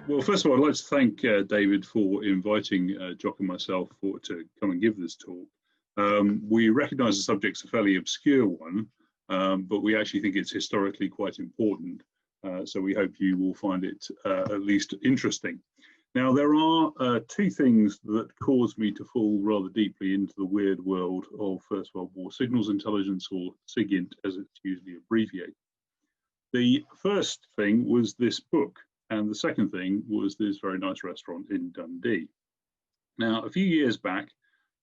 Well, first of all, I'd like to thank David for inviting Jock and myself to come and give this talk. We recognise the subject's a fairly obscure one, but we actually think it's historically quite important. So we hope you will find it at least interesting. Now, there are two things that caused me to fall rather deeply into the weird world of First World War signals intelligence, or SIGINT as it's usually abbreviated. The first thing was this book, and the second thing was this very nice restaurant in Dundee. Now, a few years back,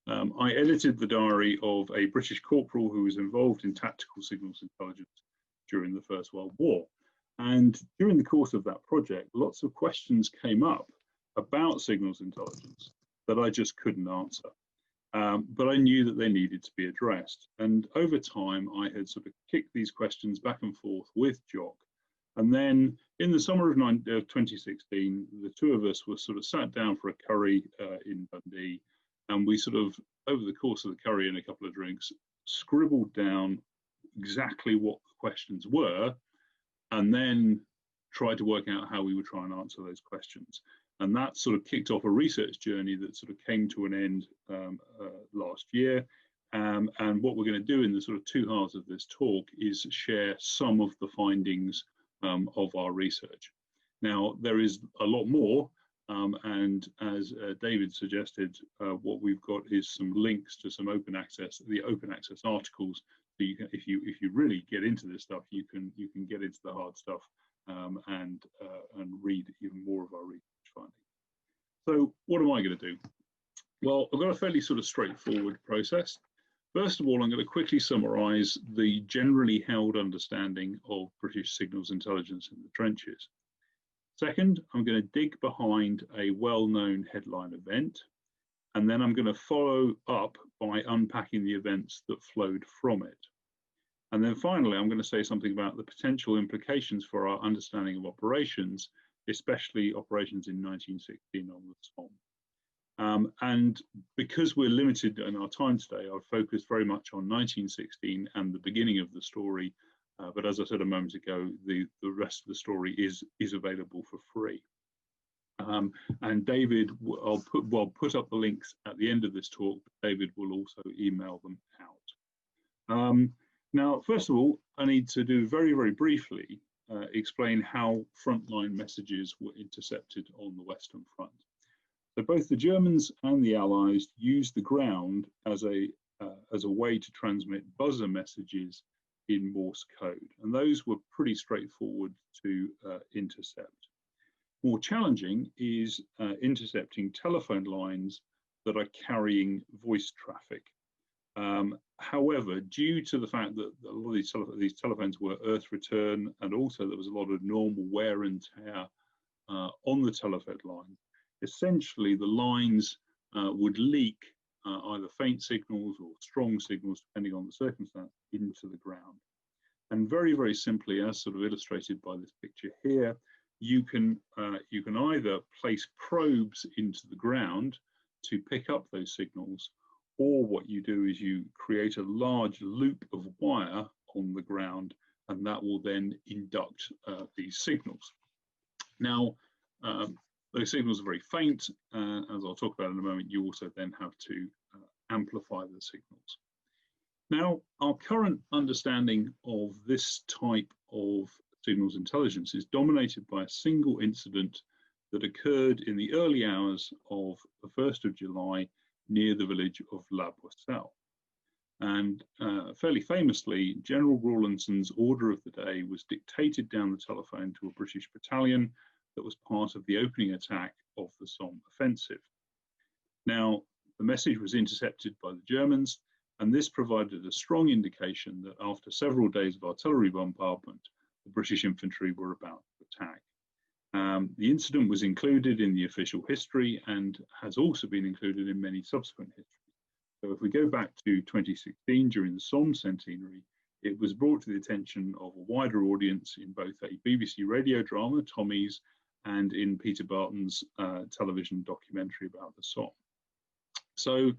I edited the diary of a British corporal who was involved in tactical signals intelligence during the First World War. And during the course of that project, lots of questions came up about signals intelligence that I just couldn't answer. But I knew that they needed to be addressed. And over time, I had sort of kicked these questions back and forth with Jock. And then in the summer of 2016, the two of us were sort of sat down for a curry in Dundee. And we sort of, over the course of the curry and a couple of drinks, scribbled down exactly what the questions were, and then tried to work out how we would try and answer those questions. And that sort of kicked off a research journey that sort of came to an end last year. And what we're going to do in the sort of two halves of this talk is share some of the findings of our research. Now, there is a lot more, and as David suggested, what we've got is some links to some open access, the open access articles. So you can, if you really get into this stuff, you can get into the hard stuff and read even more of our research findings. So what am I going to do? Well, I've got a fairly sort of straightforward process. First of all, I'm going to quickly summarise the generally held understanding of British signals intelligence in the trenches. Second, I'm going to dig behind a well-known headline event, and then I'm going to follow up by unpacking the events that flowed from it. And then finally, I'm going to say something about the potential implications for our understanding of operations, especially operations in 1916 on the Somme. And because we're limited in our time today, I've focused very much on 1916 and the beginning of the story. But as I said a moment ago, the rest of the story is available for free. And David, I'll put up the links at the end of this talk. But David will also email them out. Now, first of all, I need to do very, very briefly explain how frontline messages were intercepted on the Western Front. So both the Germans and the Allies used the ground as a way to transmit buzzer messages in Morse code, and those were pretty straightforward to intercept. More challenging is intercepting telephone lines that are carrying voice traffic. However, due to the fact that a lot of these telephones were earth return, and also there was a lot of normal wear and tear on the telephone line, essentially the lines would leak either faint signals or strong signals, depending on the circumstance, into the ground. And very, very simply, as sort of illustrated by this picture here, you can either place probes into the ground to pick up those signals, or what you do is you create a large loop of wire on the ground, and that will then induct these signals. Now, those signals are very faint, as I'll talk about in a moment. You also then have to amplify the signals. Now, our current understanding of this type of signals intelligence is dominated by a single incident that occurred in the early hours of the 1st of July near the village of La Boisselle. And fairly famously, General Rawlinson's order of the day was dictated down the telephone to a British battalion that was part of the opening attack of the Somme offensive. Now, the message was intercepted by the Germans, and this provided a strong indication that after several days of artillery bombardment, the British infantry were about to attack. The incident was included in the official history and has also been included in many subsequent histories. So if we go back to 2016, during the Somme centenary, it was brought to the attention of a wider audience in both a BBC radio drama, Tommy's, and in Peter Barton's television documentary about the Somme. So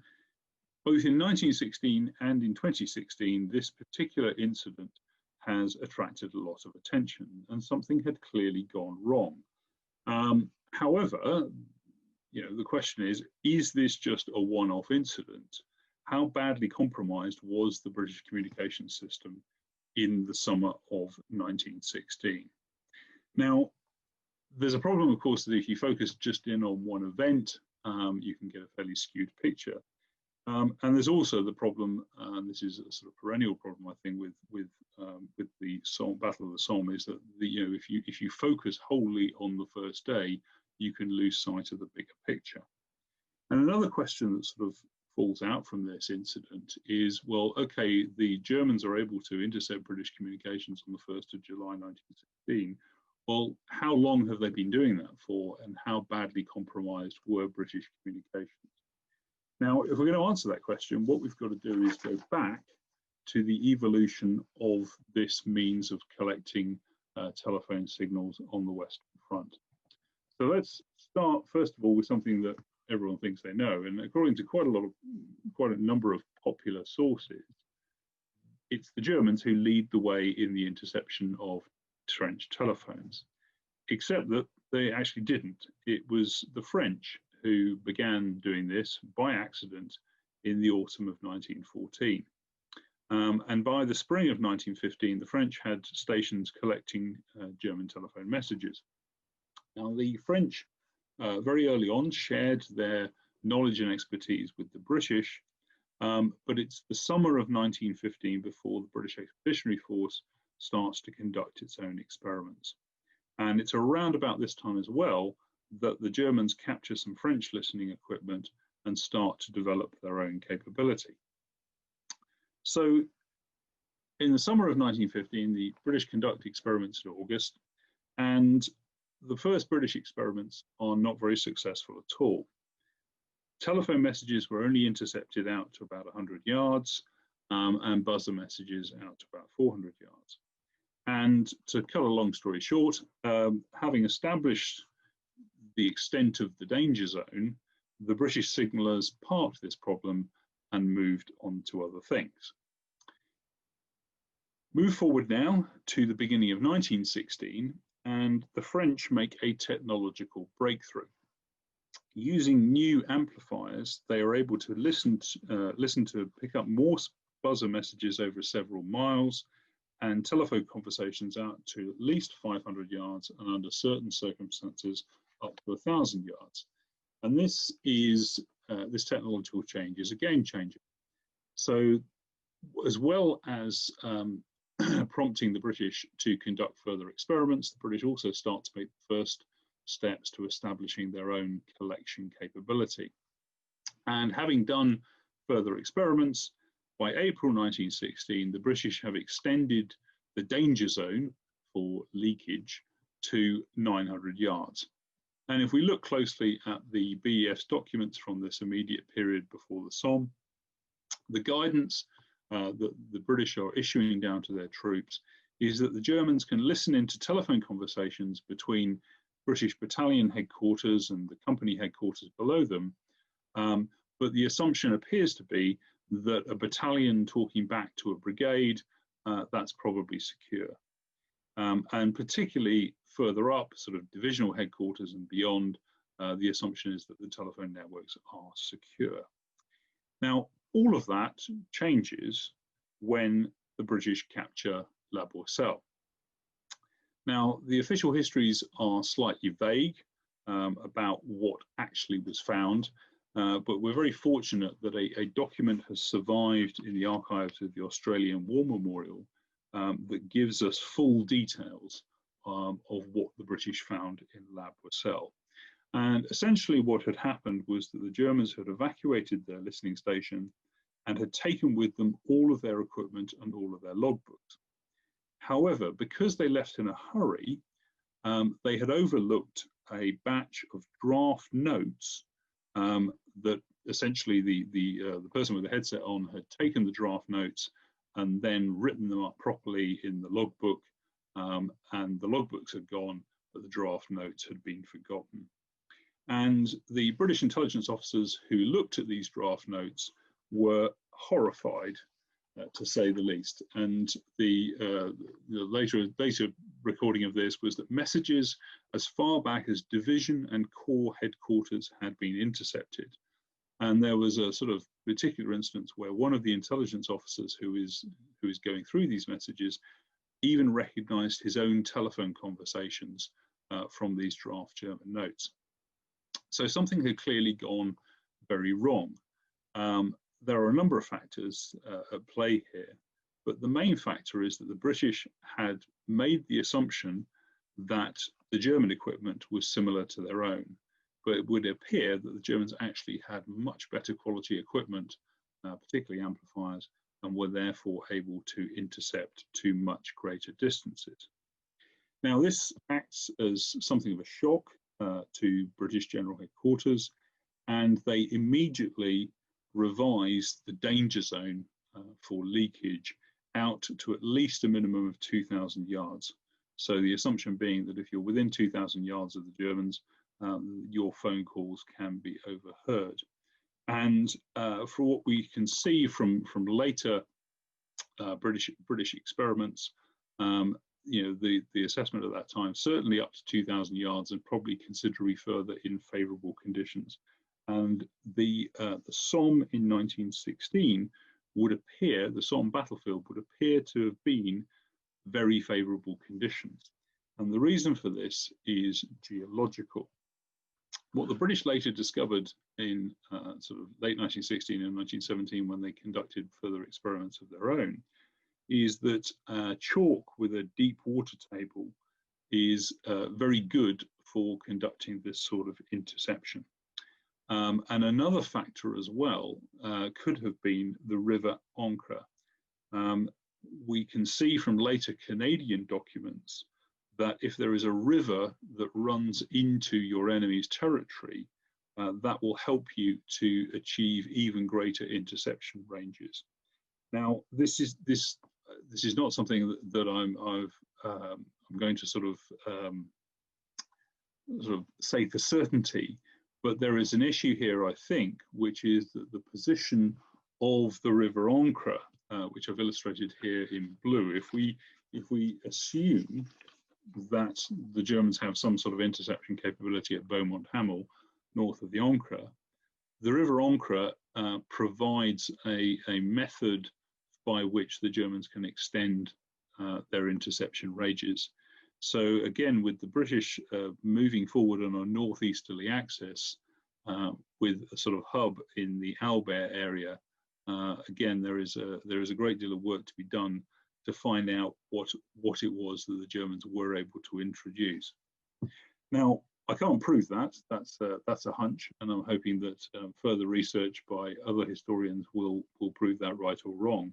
both in 1916 and in 2016, this particular incident has attracted a lot of attention, and something had clearly gone wrong. However, the question is this just a one-off incident? How badly compromised was the British communication system in the summer of 1916? Now, there's a problem, of course, that if you focus just in on one event, you can get a fairly skewed picture. And there's also the problem, and this is a sort of perennial problem, I think, with the Battle of the Somme, is that if you focus wholly on the first day, you can lose sight of the bigger picture. And another question that sort of falls out from this incident is, well, okay, the Germans are able to intercept British communications on the 1st of July 1916. Well, how long have they been doing that for, and how badly compromised were British communications? Now, if we're going to answer that question, what we've got to do is go back to the evolution of this means of collecting telephone signals on the Western Front. So let's start, first of all, with something that everyone thinks they know. And according to quite a number of popular sources, it's the Germans who lead the way in the interception of trench telephones, except that they actually didn't. It was the French who began doing this by accident in the autumn of 1914. And by the spring of 1915, the French had stations collecting German telephone messages. Now, the French very early on shared their knowledge and expertise with the British, but it's the summer of 1915 before the British Expeditionary Force starts to conduct its own experiments. And it's around about this time as well that the Germans capture some French listening equipment and start to develop their own capability. So in the summer of 1915, the British conduct experiments in August, and the first British experiments are not very successful at all. Telephone messages were only intercepted out to about 100 yards, and buzzer messages out to about 400 yards. And to cut a long story short, having established the extent of the danger zone, the British signallers parked this problem and moved on to other things. Move forward now to the beginning of 1916, and the French make a technological breakthrough. Using new amplifiers, they are able to listen to pick up more buzzer messages over several miles and telephone conversations out to at least 500 yards, and under certain circumstances up to 1,000 yards. And this technological change is a game changer. So as well as prompting the British to conduct further experiments, the British also start to make the first steps to establishing their own collection capability. And having done further experiments, by April 1916, the British have extended the danger zone for leakage to 900 yards. And if we look closely at the BEF's documents from this immediate period before the Somme, the guidance that the British are issuing down to their troops is that the Germans can listen into telephone conversations between British battalion headquarters and the company headquarters below them. But the assumption appears to be that a battalion talking back to a brigade, that's probably secure. And particularly further up, sort of divisional headquarters and beyond, the assumption is that the telephone networks are secure. Now, all of that changes when the British capture La Boisselle. Now, the official histories are slightly vague about what actually was found, but we're very fortunate that a document has survived in the archives of the Australian War Memorial that gives us full details of what the British found in La Boisselle. And essentially what had happened was that the Germans had evacuated their listening station and had taken with them all of their equipment and all of their logbooks. However, because they left in a hurry, they had overlooked a batch of draft notes that essentially the person with the headset on had taken the draft notes and then written them up properly in the logbook, and the logbooks had gone, but the draft notes had been forgotten. And the British intelligence officers who looked at these draft notes were horrified to say the least. And the later recording of this was that messages as far back as division and corps headquarters had been intercepted. And there was a sort of particular instance where one of the intelligence officers who is going through these messages even recognized his own telephone conversations from these draft German notes. So something had clearly gone very wrong. There are a number of factors at play here, but the main factor is that the British had made the assumption that the German equipment was similar to their own, but it would appear that the Germans actually had much better quality equipment, particularly amplifiers, and were therefore able to intercept to much greater distances. Now, this acts as something of a shock to British General Headquarters, and they immediately revised the danger zone for leakage out to at least a minimum of 2,000 yards. So the assumption being that if you're within 2,000 yards of the Germans, your phone calls can be overheard. And for what we can see from later British experiments, the assessment at that time, certainly up to 2,000 yards and probably considerably further in favourable conditions. And the Somme in 1916 would appear, the Somme battlefield would appear to have been very favourable conditions. And the reason for this is geological. What the British later discovered in sort of late 1916 and 1917, when they conducted further experiments of their own, is that chalk with a deep water table is very good for conducting this sort of interception. And another factor as well could have been the river Ancre. We can see from later Canadian documents that if there is a river that runs into your enemy's territory, that will help you to achieve even greater interception ranges. Now, this is not something that I'm going to sort of say for certainty, but there is an issue here, I think, which is that the position of the river Ancre, which I've illustrated here in blue, if we assume that the Germans have some sort of interception capability at Beaumont Hamel, north of the Ancre, the river Ancre provides a method by which the Germans can extend their interception ranges. So again, with the British moving forward on a northeasterly axis with a sort of hub in the Albert area, again, there is a great deal of work to be done to find out what it was that the Germans were able to introduce. Now, I can't prove that. That's a hunch, and I'm hoping that further research by other historians will prove that right or wrong.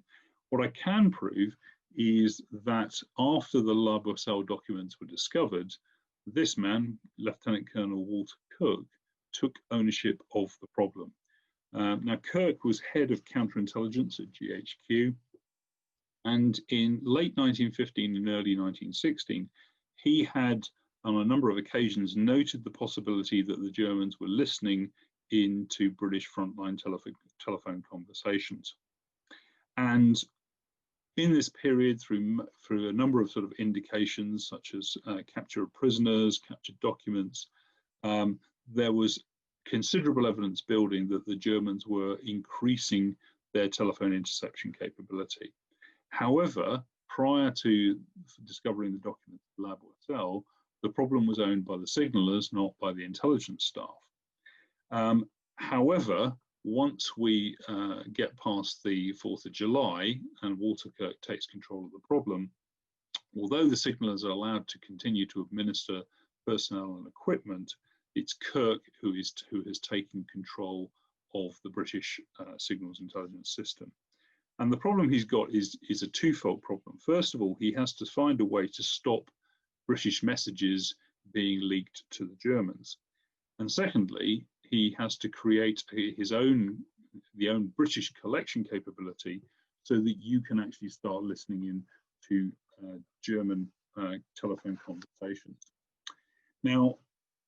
What I can prove is that after the La Boisselle documents were discovered, this man, Lieutenant Colonel Walter Kirk, took ownership of the problem. Now, Kirk was head of counterintelligence at GHQ, and in late 1915 and early 1916, he had, on a number of occasions, noted the possibility that the Germans were listening into British frontline telephone conversations. And in this period, through a number of sort of indications, such as capture of prisoners, captured documents, there was considerable evidence building that the Germans were increasing their telephone interception capability. However, prior to discovering the documents at La Boisselle, the problem was owned by the signallers, not by the intelligence staff. However, once we get past the 4th of July and Walter Kirk takes control of the problem, although the signallers are allowed to continue to administer personnel and equipment, it's Kirk who has taken control of the British signals intelligence system. And the problem he's got is a twofold problem. First of all, he has to find a way to stop British messages being leaked to the Germans. And secondly, he has to create the own British collection capability so that you can actually start listening in to German telephone conversations. Now,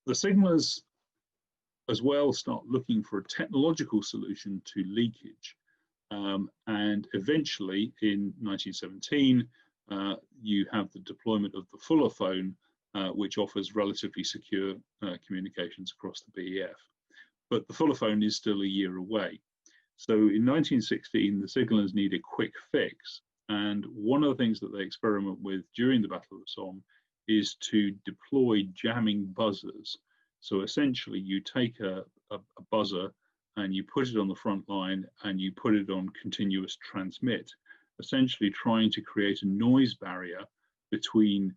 the signallers as well start looking for a technological solution to leakage. And eventually in 1917, you have the deployment of the fuller phone, which offers relatively secure communications across the BEF. But the fuller phone is still a year away. So in 1916, the signallers need a quick fix. And one of the things that they experiment with during the Battle of the Somme is to deploy jamming buzzers. So essentially, you take a buzzer and you put it on the front line and you put it on continuous transmit, essentially trying to create a noise barrier between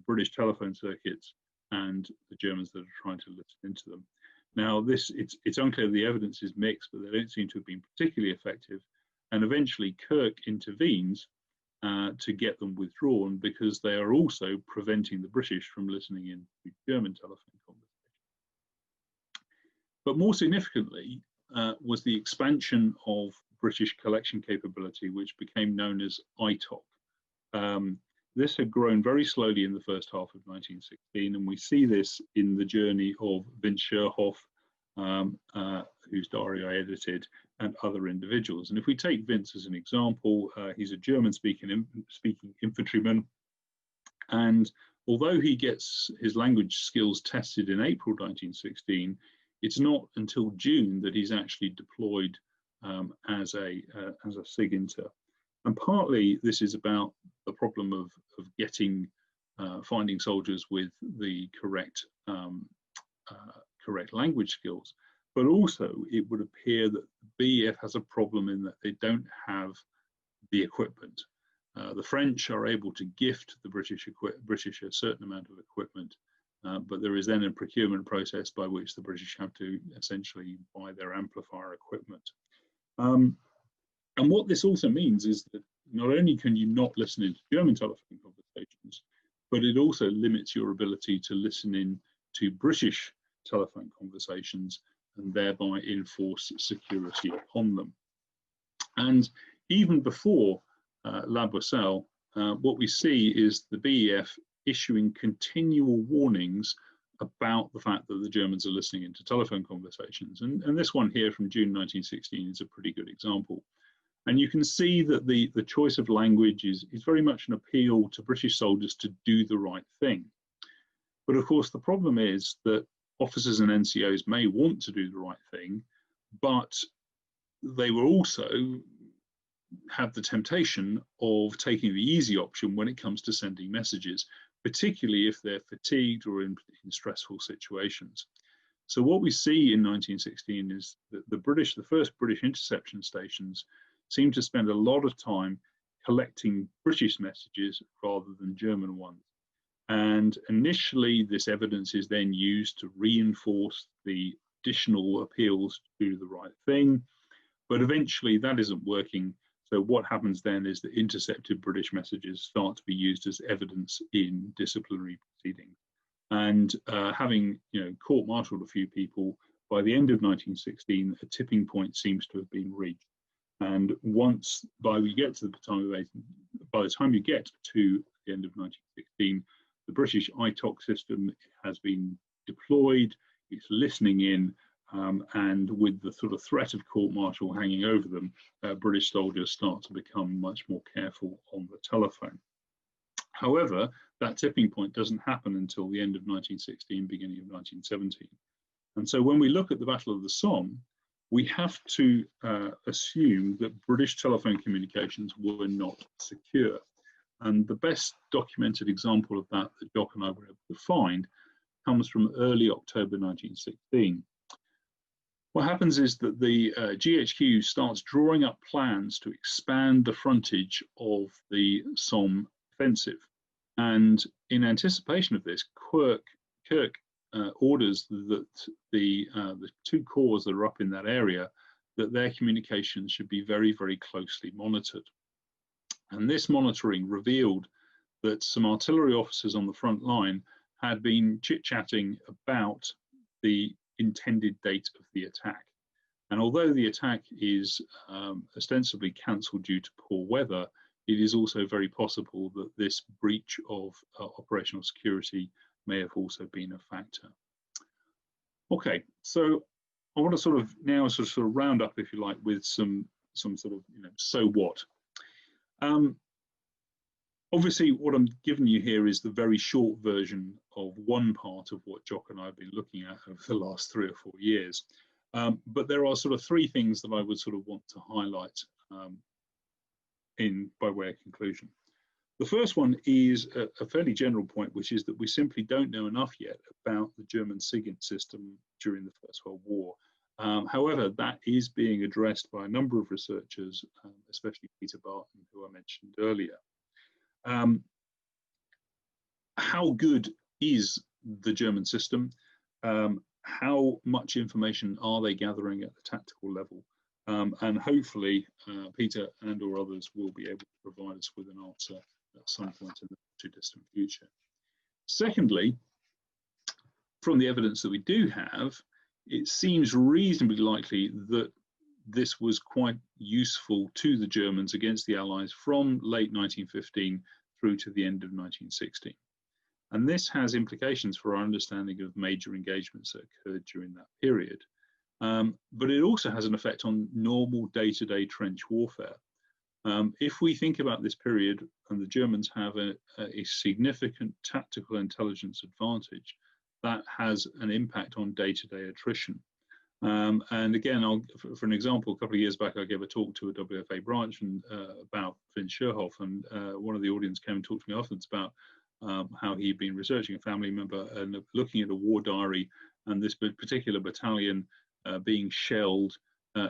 British telephone circuits and the Germans that are trying to listen into them. Now, it's unclear, the evidence is mixed, but they don't seem to have been particularly effective. And eventually Kirk intervenes to get them withdrawn, because they are also preventing the British from listening in to German telephone conversations. But more significantly was the expansion of British collection capability, which became known as ITOC. This had grown very slowly in the first half of 1916, and we see this in the journey of Vince Scherhoff, whose diary I edited, and other individuals. And if we take Vince as an example, he's a German-speaking infantryman, and although he gets his language skills tested in April 1916, it's not until June that he's actually deployed as a SIG inter. And partly this is about the problem of getting, finding soldiers with the correct language skills. But also it would appear that the BEF has a problem in that they don't have the equipment. The French are able to gift the British a certain amount of equipment, but there is then a procurement process by which the British have to essentially buy their amplifier equipment. And what this also means is that not only can you not listen into German telephone conversations, but it also limits your ability to listen in to British telephone conversations and thereby enforce security upon them. And even before La Boisselle, what we see is the BEF issuing continual warnings about the fact that the Germans are listening into telephone conversations. And this one here from June 1916 is a pretty good example. And you can see that the choice of language is very much an appeal to British soldiers to do the right thing. But of course, the problem is that officers and NCOs may want to do the right thing, but they will also have the temptation of taking the easy option when it comes to sending messages, particularly if they're fatigued or in stressful situations. So what we see in 1916 is that the first British interception stations seem to spend a lot of time collecting British messages rather than German ones. And initially, this evidence is then used to reinforce the additional appeals to do the right thing. But eventually, that isn't working. So what happens then is that intercepted British messages start to be used as evidence in disciplinary proceedings. And having court-martialed a few people, by the end of 1916, a tipping point seems to have been reached. And by the time you get to the end of 1916, the British ITOC system has been deployed, it's listening in, and with the sort of threat of court-martial hanging over them, British soldiers start to become much more careful on the telephone. However, that tipping point doesn't happen until the end of 1916, beginning of 1917. And so when we look at the Battle of the Somme, we have to assume that British telephone communications were not secure. And the best documented example of that Jock and I were able to find comes from early October 1916. What happens is that the GHQ starts drawing up plans to expand the frontage of the Somme offensive. And in anticipation of this, Kirk orders that the two corps that are up in that area, that their communications should be very, very closely monitored. And this monitoring revealed that some artillery officers on the front line had been chit-chatting about the intended date of the attack. And although the attack is ostensibly cancelled due to poor weather, it is also very possible that this breach of operational security may have also been a factor. Okay, so I want to sort of round up, if you like, with some some sort of, so what. Obviously, what I'm giving you here is the very short version of one part of what Jock and I have been looking at over the last 3 or 4 years. But there are sort of 3 things that I would sort of want to highlight by way of conclusion. The first one is a fairly general point, which is that we simply don't know enough yet about the German SIGINT system during the First World War. However, that is being addressed by a number of researchers, especially Peter Barton, who I mentioned earlier. How good is the German system? How much information are they gathering at the tactical level? And hopefully Peter and or others will be able to provide us with an answer at some point in the too distant future. Secondly, from the evidence that we do have, it seems reasonably likely that this was quite useful to the Germans against the Allies from late 1915 through to the end of 1916. And this has implications for our understanding of major engagements that occurred during that period. But it also has an effect on normal day-to-day trench warfare. If we think about this period, and the Germans have a significant tactical intelligence advantage, that has an impact on day-to-day attrition. And again, for an example, a couple of years back, I gave a talk to a WFA branch about Vince Scherhoff, and one of the audience came and talked to me afterwards about how he'd been researching a family member and looking at a war diary, and this particular battalion being shelled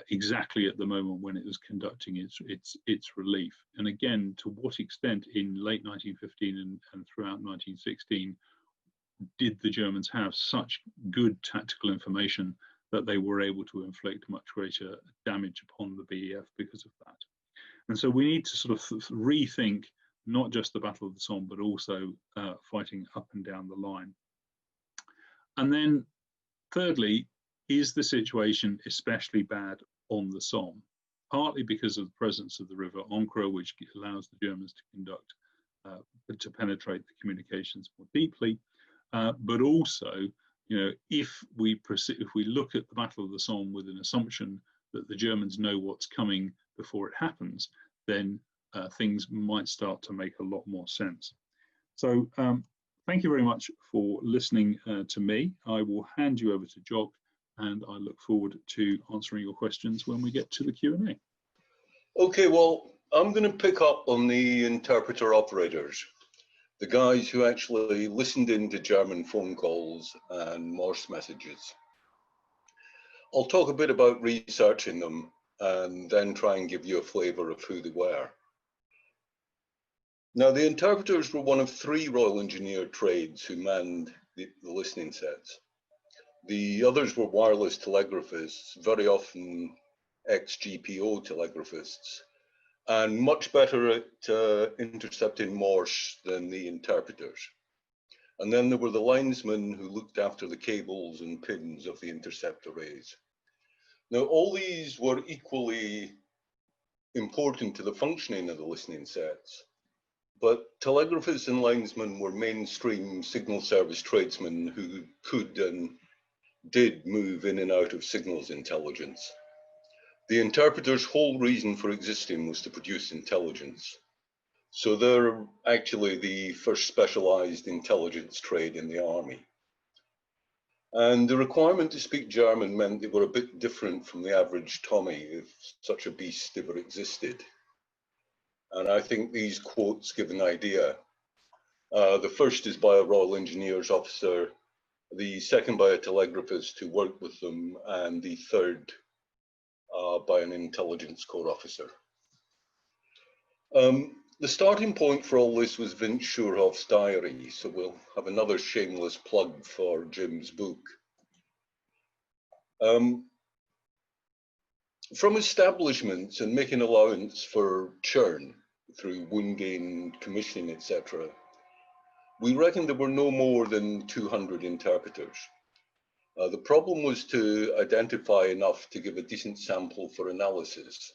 exactly at the moment when it was conducting its relief. And again, to what extent in late 1915 and throughout 1916 did the Germans have such good tactical information that they were able to inflict much greater damage upon the BEF because of that? And so we need to sort of rethink not just the Battle of the Somme, but also fighting up and down the line. And then thirdly, is the situation especially bad on the Somme? Partly because of the presence of the river Ancre, which allows the Germans to conduct, to penetrate the communications more deeply, but also, if we look at the Battle of the Somme with an assumption that the Germans know what's coming before it happens, then things might start to make a lot more sense. So thank you very much for listening to me. I will hand you over to Jock, and I look forward to answering your questions when we get to the Q&A. Okay, well, I'm going to pick up on the interpreter operators, the guys who actually listened into German phone calls and Morse messages. I'll talk a bit about researching them and then try and give you a flavour of who they were. Now, the interpreters were one of 3 Royal Engineer trades who manned the listening sets. The others were wireless telegraphists, very often ex-GPO telegraphists, and much better at intercepting Morse than the interpreters. And then there were the linesmen who looked after the cables and pins of the intercept arrays. Now, all these were equally important to the functioning of the listening sets, but telegraphists and linesmen were mainstream signal service tradesmen who could and did move in and out of signals intelligence. The interpreter's whole reason for existing was to produce intelligence. So they're actually the first specialized intelligence trade in the army. And the requirement to speak German meant they were a bit different from the average Tommy, if such a beast ever existed. And I think these quotes give an idea. The first is by a Royal Engineers officer, the second by a telegraphist who worked with them, and the third by an intelligence corps officer. The starting point for all this was Vince Scherhoff's diary, so we'll have another shameless plug for Jim's book. From establishments and making allowance for churn through wounding, commissioning, etc., we reckoned there were no more than 200 interpreters. The problem was to identify enough to give a decent sample for analysis.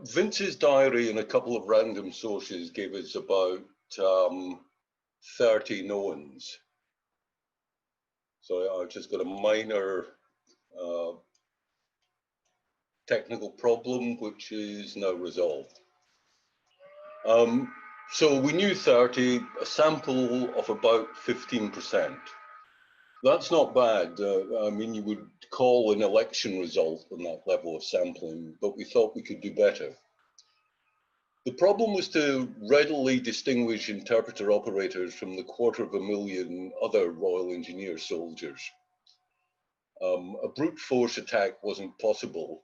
Vince's diary and a couple of random sources gave us about 30 knowns. So I've just got a minor technical problem, which is now resolved. So we knew 30, a sample of about 15%. That's not bad. I mean, you would call an election result on that level of sampling, but we thought we could do better. The problem was to readily distinguish interpreter operators from the 250,000 other Royal Engineer soldiers. A brute force attack wasn't possible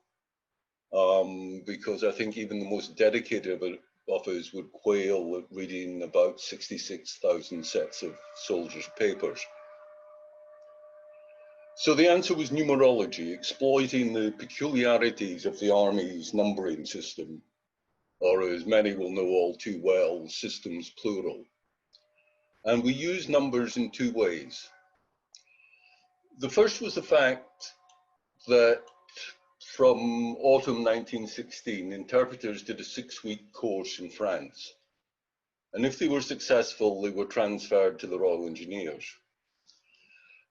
because I think even the most dedicated of us would quail at reading about 66,000 sets of soldiers' papers. So the answer was numerology, exploiting the peculiarities of the Army's numbering system, or as many will know all too well, systems plural. And we use numbers in two ways. The first was the fact that from autumn 1916, interpreters did a 6-week course in France. And if they were successful, they were transferred to the Royal Engineers.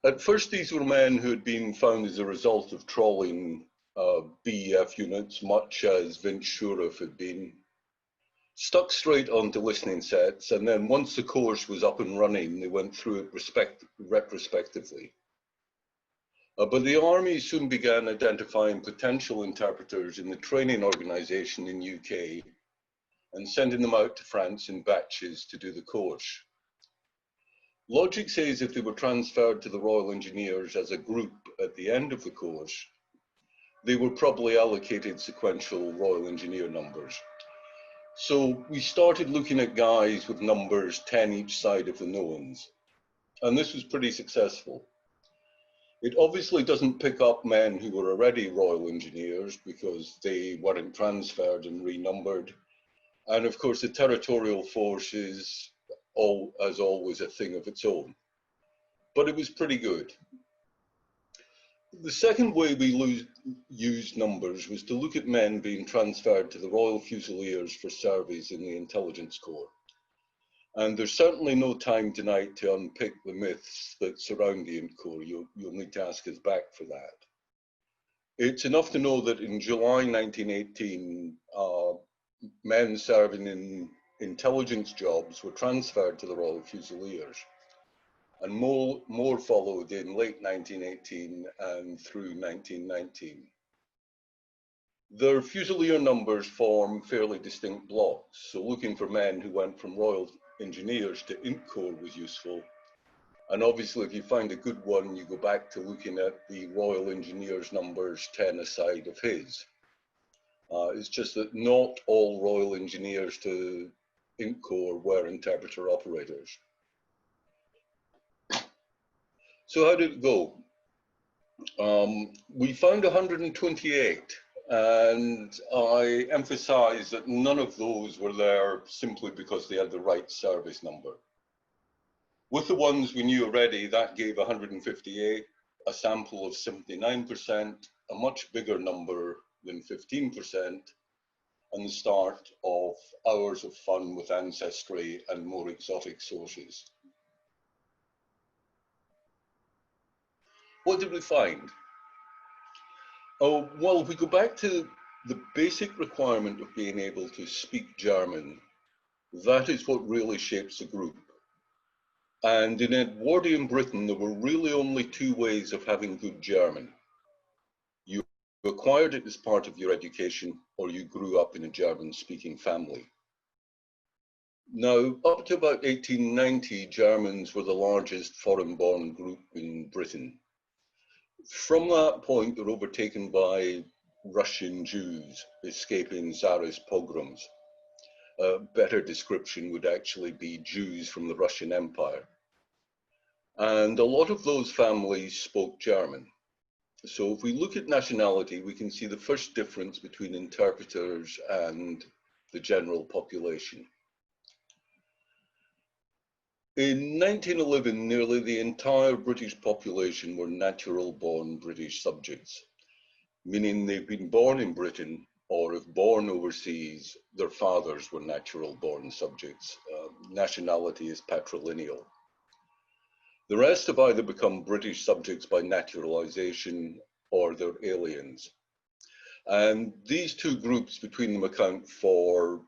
At first, these were men who had been found as a result of trawling BEF units, much as Vince Shurif had been, stuck straight onto listening sets, and then once the course was up and running, they went through it retrospectively. But the Army soon began identifying potential interpreters in the training organisation in UK and sending them out to France in batches to do the course. Logic says if they were transferred to the Royal Engineers as a group at the end of the course, they were probably allocated sequential Royal Engineer numbers. So we started looking at guys with numbers 10 each side of the knowns, and this was pretty successful. It obviously doesn't pick up men who were already Royal Engineers because they weren't transferred and renumbered. And of course, the territorial force is, as always, a thing of its own. But it was pretty good. The second way we used numbers was to look at men being transferred to the Royal Fusiliers for service in the Intelligence Corps. And there's certainly no time tonight to unpick the myths that surround the Int Corps. You'll need to ask us back for that. It's enough to know that in July 1918, men serving in intelligence jobs were transferred to the Royal Fusiliers. And more followed in late 1918 and through 1919. Their Fusilier numbers form fairly distinct blocks. So looking for men who went from Royal Engineers to Int Corps was useful. And obviously, if you find a good one, you go back to looking at the Royal Engineers numbers 10 aside of his. It's just that not all Royal Engineers to Int Corps were interpreter operators. So how did it go? We found 128, and I emphasize that none of those were there simply because they had the right service number. With the ones we knew already, that gave 158, a sample of 79%, a much bigger number than 15%, and the start of hours of fun with ancestry and more exotic sources. What did we find? Oh, well, if we go back to the basic requirement of being able to speak German, that is what really shapes the group. And in Edwardian Britain, there were really only two ways of having good German. You acquired it as part of your education, or you grew up in a German-speaking family. Now, up to about 1890, Germans were the largest foreign-born group in Britain. From that point, they're overtaken by Russian Jews escaping Tsarist pogroms. A better description would actually be Jews from the Russian Empire. And a lot of those families spoke German. So if we look at nationality, we can see the first difference between interpreters and the general population. In 1911, nearly the entire British population were natural-born British subjects, meaning they've been born in Britain, or if born overseas, their fathers were natural-born subjects. Nationality is patrilineal. The rest have either become British subjects by naturalization or they're aliens. And these two groups between them account for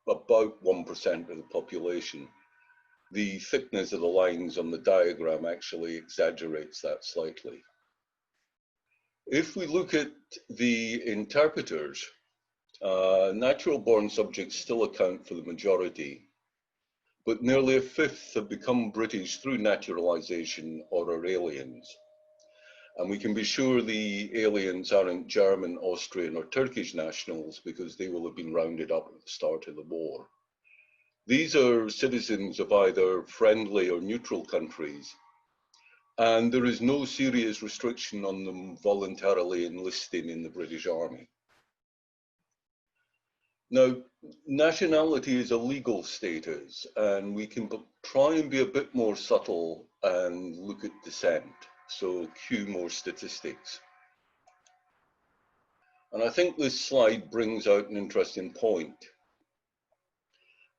about 1% of the population. The thickness of the lines on the diagram actually exaggerates that slightly. If we look at the interpreters, natural-born subjects still account for the majority, but nearly a fifth have become British through naturalization or are aliens. And we can be sure the aliens aren't German, Austrian, or Turkish nationals because they will have been rounded up at the start of the war. These are citizens of either friendly or neutral countries, and there is no serious restriction on them voluntarily enlisting in the British Army. Now, nationality is a legal status, and we can try and be a bit more subtle and look at descent. So cue more statistics. And I think this slide brings out an interesting point.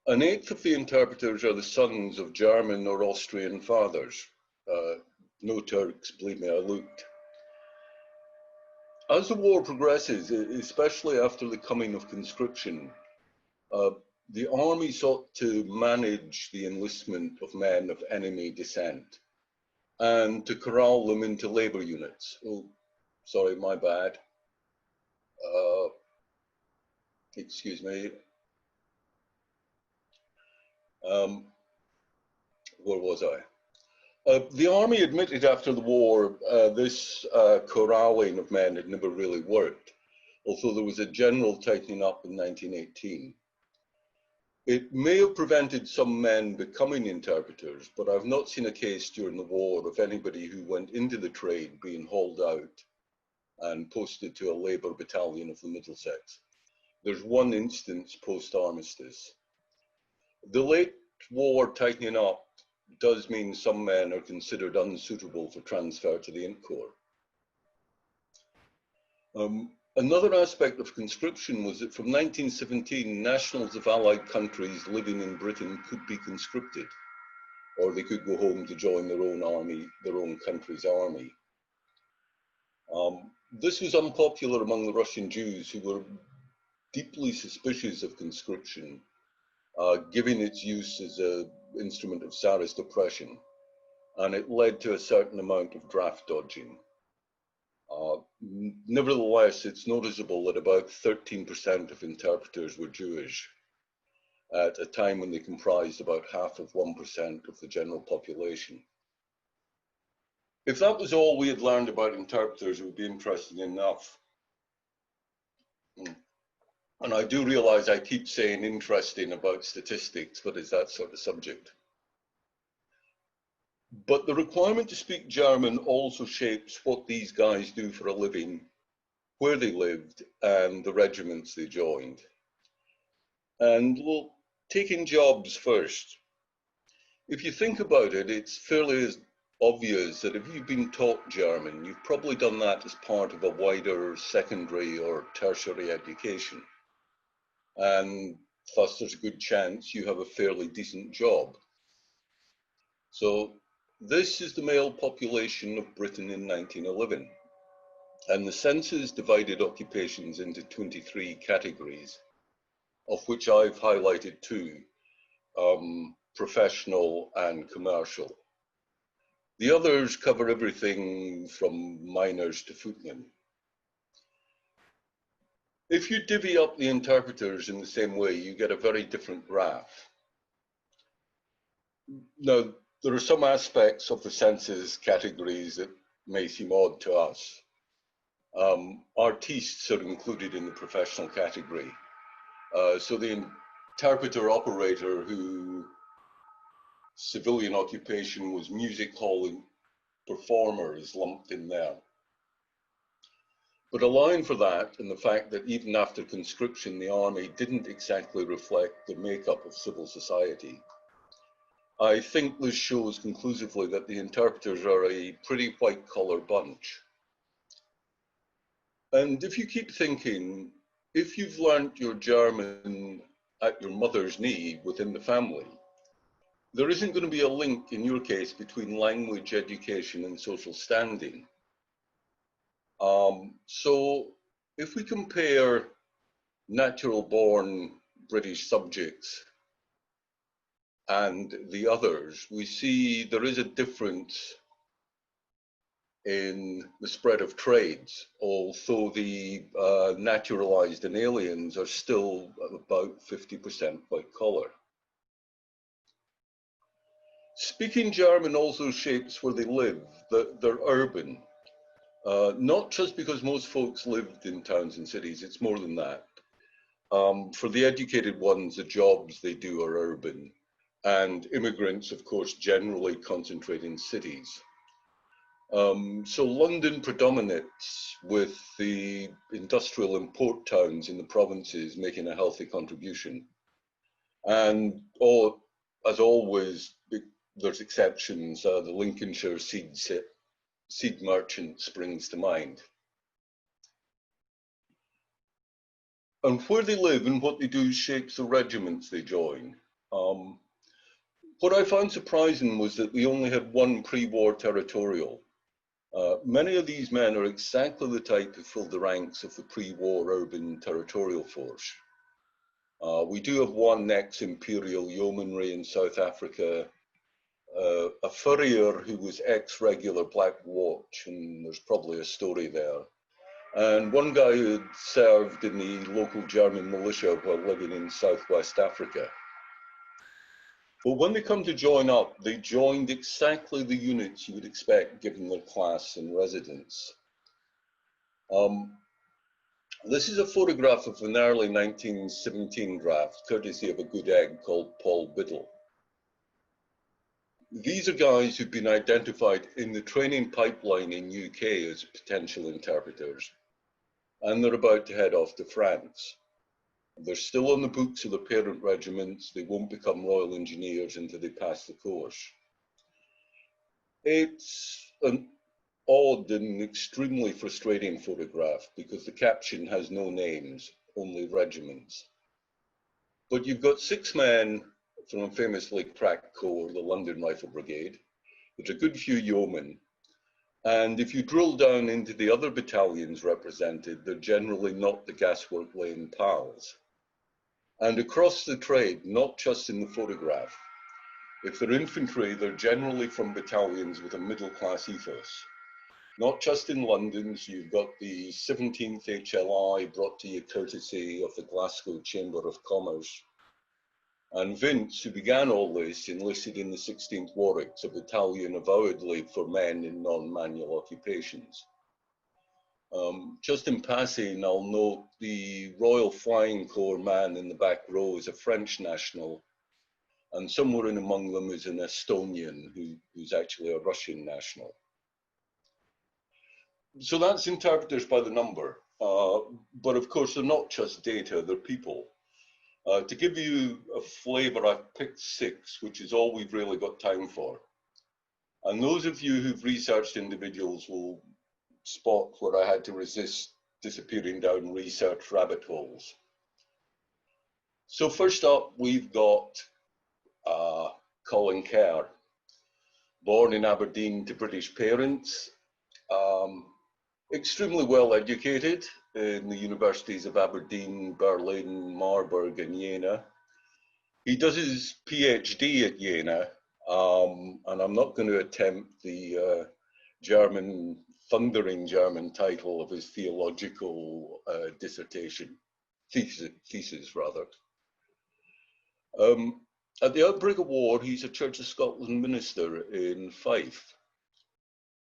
An eighth of the interpreters are the sons of German or Austrian fathers. No Turks, believe me, I looked. As the war progresses, especially after the coming of conscription, the army sought to manage the enlistment of men of enemy descent and to corral them into labor units. Oh, sorry, my bad. Excuse me. Where was I? The army admitted after the war this corralling of men had never really worked, although there was a general tightening up in 1918. It may have prevented some men becoming interpreters, but I've not seen a case during the war of anybody who went into the trade being hauled out and posted to a labour battalion of the Middlesex. There's one instance post-armistice. The late war tightening up does mean some men are considered unsuitable for transfer to the Int Corps. Another aspect of conscription was that from 1917, nationals of Allied countries living in Britain could be conscripted, or they could go home to join their own army, their own country's army. This was unpopular among the Russian Jews, who were deeply suspicious of conscription, given its use as an instrument of Tsarist oppression, and it led to a certain amount of draft dodging. Nevertheless, it's noticeable that about 13% of interpreters were Jewish at a time when they comprised about half of 1% of the general population. If that was all we had learned about interpreters, it would be interesting enough. And I do realize I keep saying interesting about statistics, but it's that sort of subject. But the requirement to speak German also shapes what these guys do for a living, where they lived, and the regiments they joined. And we'll take in jobs first. If you think about it, it's fairly obvious that if you've been taught German, you've probably done that as part of a wider secondary or tertiary education. And thus there's a good chance you have a fairly decent job. So this is the male population of Britain in 1911. And the census divided occupations into 23 categories, of which I've highlighted two, professional and commercial. The others cover everything from miners to footmen. If you divvy up the interpreters in the same way, you get a very different graph. Now, there are some aspects of the census categories that may seem odd to us. Artistes are included in the professional category. So the interpreter operator who civilian occupation was music hall performer is lumped in there. But allowing for that and the fact that even after conscription, the army didn't exactly reflect the makeup of civil society, I think this shows conclusively that the interpreters are a pretty white-collar bunch. And if you keep thinking, if you've learnt your German at your mother's knee within the family, there isn't going to be a link in your case between language, education, and social standing. So if we compare natural-born British subjects and the others, we see there is a difference in the spread of trades, although the naturalized and aliens are still about 50% white collar. Speaking German also shapes where they live. They're urban, not just because most folks lived in towns and cities, it's more than that. For the educated ones, the jobs they do are urban, and immigrants, of course, generally concentrate in cities. So London predominates, with the industrial and port towns in the provinces making a healthy contribution. And as always, there's exceptions. The Lincolnshire seed merchant springs to mind. And where they live and what they do shapes the regiments they join. What I found surprising was that we only had one pre-war territorial. Many of these men are exactly the type who filled the ranks of the pre-war urban territorial force. We do have one ex-imperial yeomanry in South Africa, a furrier who was ex-regular Black Watch, and there's probably a story there, and one guy who had served in the local German militia while living in Southwest Africa. But when they come to join up, they joined exactly the units you would expect given their class and residence. This is a photograph of an early 1917 draft, courtesy of a good egg called Paul Biddle. These are guys who've been identified in the training pipeline in UK as potential interpreters, and they're about to head off to France. They're still on the books of the parent regiments. They won't become Royal Engineers until they pass the course. It's an odd and extremely frustrating photograph because the caption has no names, only regiments. But you've got 6 men from a famously crack corps, the London Rifle Brigade. There's a good few yeomen. And if you drill down into the other battalions represented, they're generally not the gaswork laying pals. And across the trade, not just in the photograph, if they're infantry, they're generally from battalions with a middle-class ethos. Not just in London, so you've got the 17th HLI brought to you courtesy of the Glasgow Chamber of Commerce. And Vince, who began all this, enlisted in the 16th Warwicks, a battalion avowedly for men in non-manual occupations. Just in passing, I'll note the Royal Flying Corps man in the back row is a French national, and somewhere in among them is an Estonian who's actually a Russian national. So that's interpreters by the number, but of course they're not just data, they're people. To give you a flavour, I've picked 6, which is all we've really got time for. And those of you who've researched individuals will spot where I had to resist disappearing down research rabbit holes. So first up, we've got Colin Kerr, born in Aberdeen to British parents, extremely well educated in the universities of Aberdeen, Berlin, Marburg, and Jena. He does his PhD at Jena, and I'm not going to attempt the thundering German title of his theological dissertation, thesis rather. At the outbreak of war, he's a Church of Scotland minister in Fife.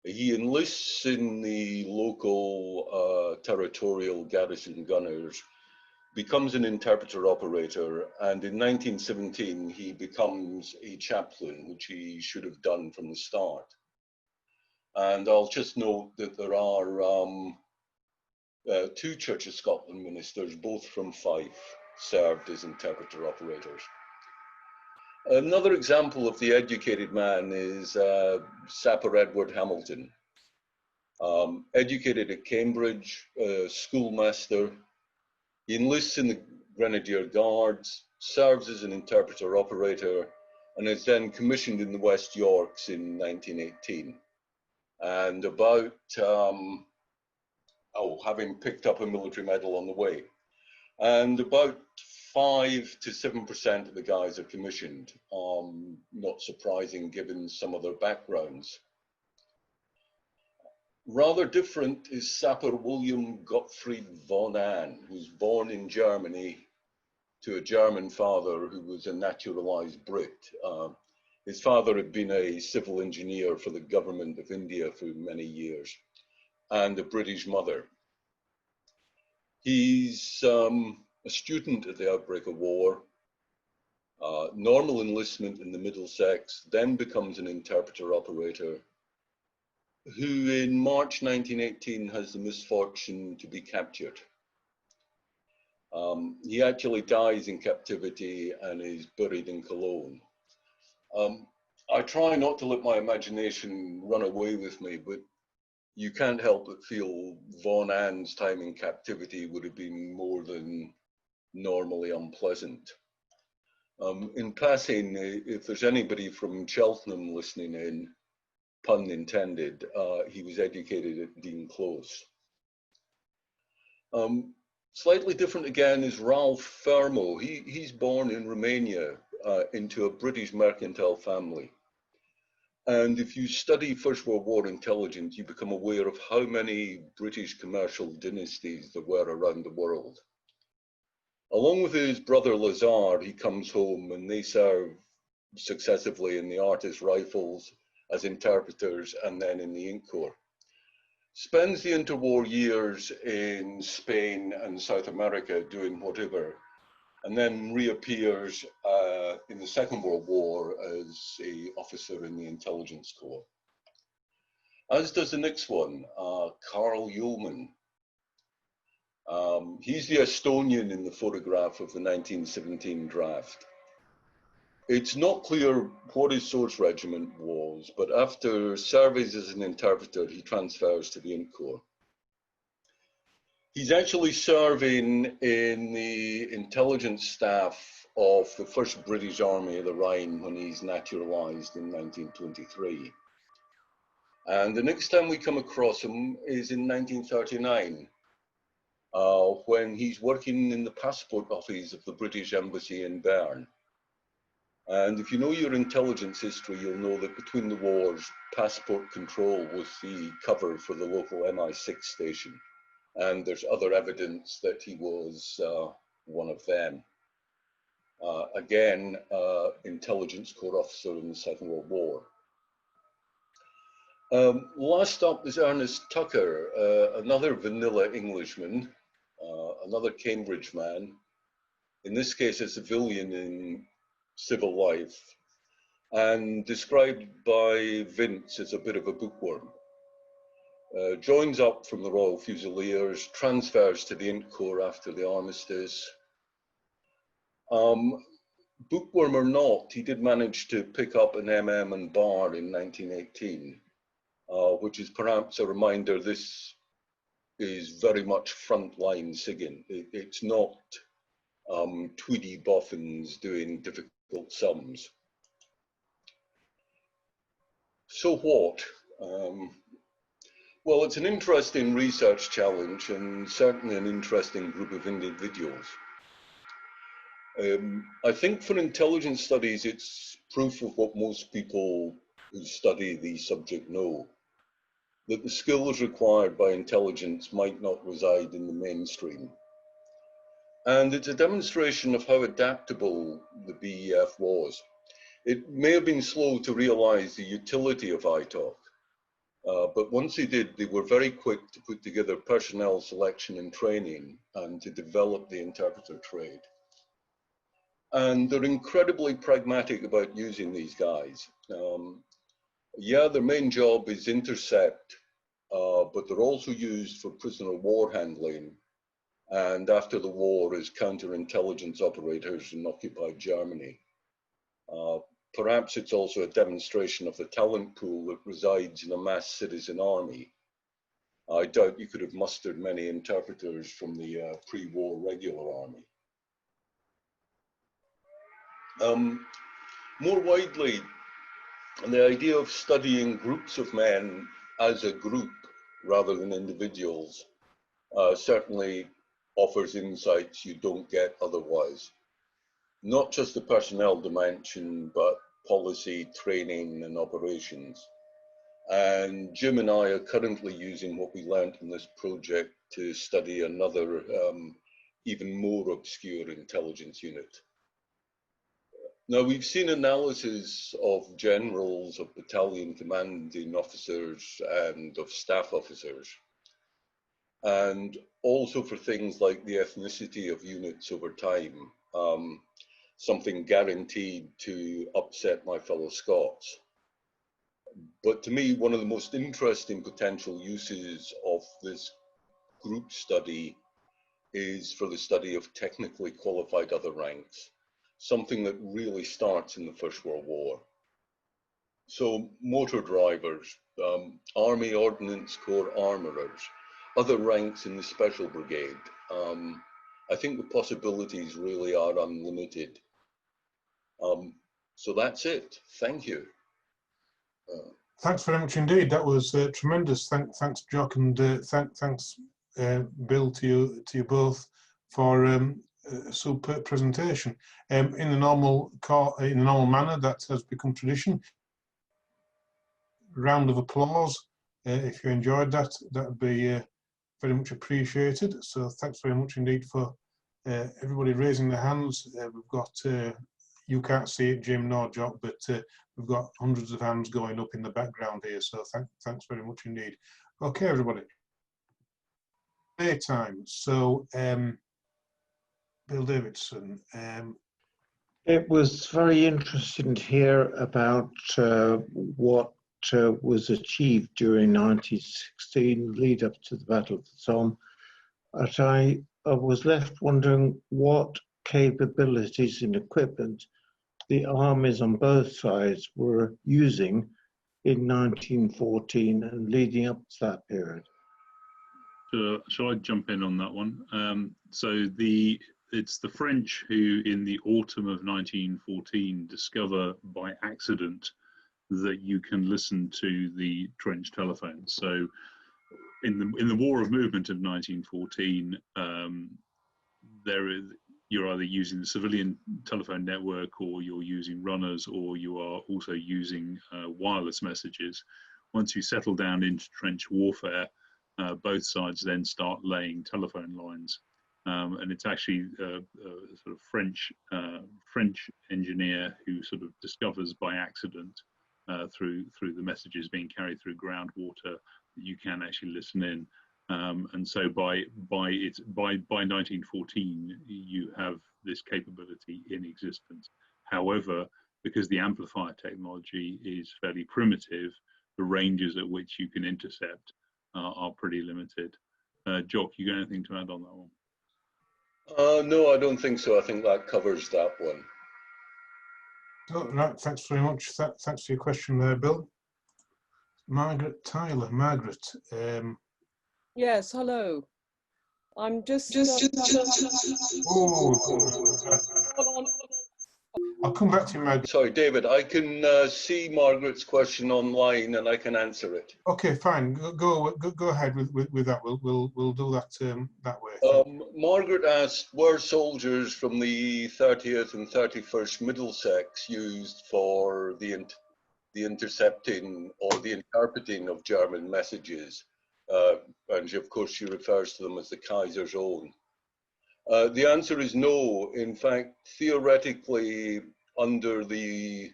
He enlists in the local territorial garrison gunners, becomes an interpreter operator, and in 1917 he becomes a chaplain, which he should have done from the start. And I'll just note that there are 2 Church of Scotland ministers, both from Fife, served as interpreter operators. Another example of the educated man is Sapper Edward Hamilton. Educated at Cambridge, schoolmaster. He enlists in the Grenadier Guards, serves as an interpreter operator, and is then commissioned in the West Yorks in 1918. And about having picked up a military medal on the way. And about 5 to 7% of the guys are commissioned. Not surprising given some of their backgrounds. Rather different is Sapper William Gottfried von Ahn, who was born in Germany to a German father who was a naturalized Brit. His father had been a civil engineer for the government of India for many years, and a British mother. He's a student at the outbreak of war, normal enlistment in the Middlesex, then becomes an interpreter operator, who in March 1918 has the misfortune to be captured. He actually dies in captivity and is buried in Cologne. I try not to let my imagination run away with me, but you can't help but feel von Ahn's time in captivity would have been more than normally unpleasant. In passing, if there's anybody from Cheltenham listening in, pun intended, he was educated at Dean Close. Slightly different again is Ralph Fermo. He's born in Romania into a British mercantile family. And if you study First World War intelligence, you become aware of how many British commercial dynasties there were around the world. Along with his brother Lazar, he comes home and they serve successively in the Artist Rifles, as interpreters, and then in the Inc Corps. Spends the interwar years in Spain and South America doing whatever, and then reappears in the Second World War as an officer in the Intelligence Corps. As does the next one, Carl Ullman. He's the Estonian in the photograph of the 1917 draft. It's not clear what his source regiment was, but after service as an interpreter, he transfers to the Inc Corps. He's actually serving in the intelligence staff of the First British Army of the Rhine when he's naturalized in 1923. And the next time we come across him is in 1939, when he's working in the passport office of the British Embassy in Bern. And if you know your intelligence history, you'll know that between the wars, passport control was the cover for the local MI6 station. And there's other evidence that he was one of them. Again, intelligence corps officer in the Second World War. Last up is Ernest Tucker, another vanilla Englishman, another Cambridge man, in this case a civilian in civil life, and described by Vince as a bit of a bookworm. Joins up from the Royal Fusiliers, transfers to the Inc Corps after the armistice. Bookworm or not, he did manage to pick up an MM and bar in 1918, which is perhaps a reminder this is very much frontline SIGINT. It's not Tweedy boffins doing difficult sums. So what? Well, it's an interesting research challenge and certainly an interesting group of individuals. I think for intelligence studies, it's proof of what most people who study the subject know, that the skills required by intelligence might not reside in the mainstream. And it's a demonstration of how adaptable the BEF was. It may have been slow to realize the utility of ITOC, but once they did, they were very quick to put together personnel selection and training and to develop the interpreter trade. And they're incredibly pragmatic about using these guys. Yeah, their main job is intercept, but they're also used for prisoner of war handling, and after the war as counterintelligence operators in occupied Germany. Perhaps it's also a demonstration of the talent pool that resides in a mass citizen army. I doubt you could have mustered many interpreters from the pre-war regular army. More widely, the idea of studying groups of men as a group rather than individuals certainly offers insights you don't get otherwise. Not just the personnel dimension, but policy, training, and operations. And Jim and I are currently using what we learned in this project to study another, even more obscure intelligence unit. Now, we've seen analysis of generals, of battalion commanding officers, and of staff officers, and also for things like the ethnicity of units over time, something guaranteed to upset my fellow Scots. But to me, one of the most interesting potential uses of this group study is for the study of technically qualified other ranks, something that really starts in the First World War. So motor drivers, Army Ordnance Corps armourers, other ranks in the Special Brigade. I think the possibilities really are unlimited. So that's it. Thank you. Thanks very much indeed. That was tremendous. Thanks, Jock, and thanks, Bill, to you both for a superb presentation. In the normal manner, that has become tradition. Round of applause if you enjoyed that. That would be very much appreciated. So thanks very much indeed for everybody raising their hands. We've got you can't see it, Jim nor Jock, but we've got hundreds of hands going up in the background here. So thanks very much indeed. Okay, everybody. Playtime. So Bill Davidson. It was very interesting to hear about what was achieved during 1916, lead up to the Battle of the Somme. But I was left wondering what capabilities and equipment the armies on both sides were using in 1914 and leading up to that period. Shall I jump in on that one? So it's the French who, in the autumn of 1914, discover by accident that you can listen to the trench telephone. So in the War of Movement of 1914, you're either using the civilian telephone network, or you're using runners, or you are also using wireless messages. Once you settle down into trench warfare, both sides then start laying telephone lines. And it's actually a sort of French engineer who sort of discovers by accident through the messages being carried through groundwater that you can actually listen in. And so by 1914, you have this capability in existence. However, because the amplifier technology is fairly primitive, the ranges at which you can intercept are pretty limited. Jock, you got anything to add on that one? No, I don't think so. I think that covers that one. Oh, right, thanks very much. Thanks for your question there, Bill. Margaret Tyler. Margaret. Yes, hello. I'm just... Oh, I'll come back to you, Margaret. Sorry, David, I can see Margaret's question online and I can answer it. Okay, fine. Go ahead with that. We'll do that that way. Margaret asked, were soldiers from the 30th and 31st Middlesex used for the intercepting or the interpreting of German messages? And of course, she refers to them as the Kaiser's own. The answer is no. In fact, theoretically, under the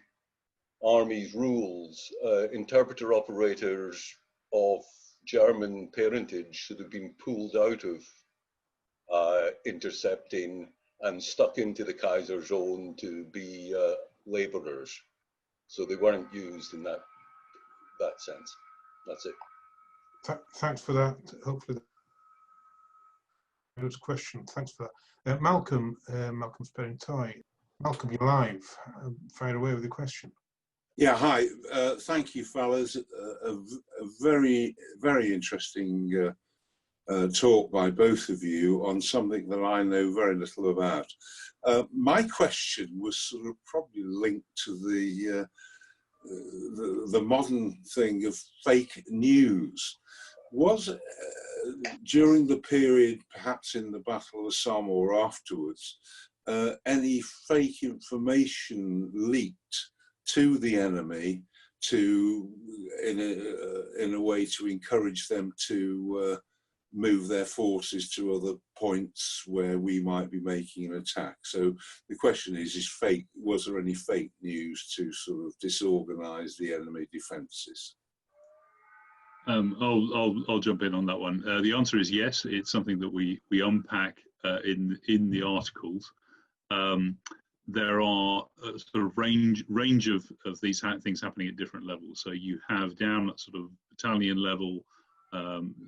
Army's rules, interpreter operators of German parentage should have been pulled out of intercepting and stuck into the Kaiser's own to be laborers. So they weren't used in that sense. That's it. Thanks for that. Hopefully, that was a question. Thanks for that. Malcolm Sperrin-Toy. Malcolm, you're live. Fire away with the question. Yeah, hi. Thank you, fellas. A very, very interesting talk by both of you on something that I know very little about. My question was sort of probably linked to the modern thing of fake news. during the period, perhaps in the Battle of the Somme or afterwards, any fake information leaked to the enemy in a way to encourage them to move their forces to other points where we might be making an attack. So the question is was there any fake news to sort of disorganize the enemy defenses? I'll jump in on that one. The answer is yes. It's something that we unpack in the articles. There are a sort of range of these things happening at different levels. So you have down at sort of battalion level,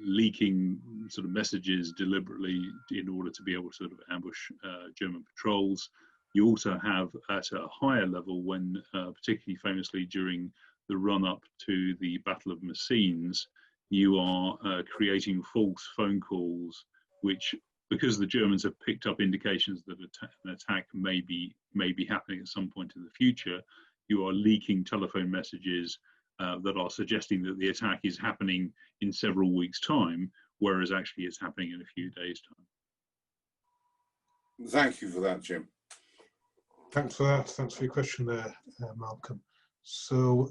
leaking sort of messages deliberately in order to be able to sort of ambush German patrols. You also have at a higher level when, particularly famously during the run-up to the Battle of Messines, you are creating false phone calls, which, because the Germans have picked up indications that an attack may be happening at some point in the future, you are leaking telephone messages that are suggesting that the attack is happening in several weeks' time, whereas actually it's happening in a few days' time. Thank you for that, Jim. Thanks for that. Thanks for your question there, Malcolm. So,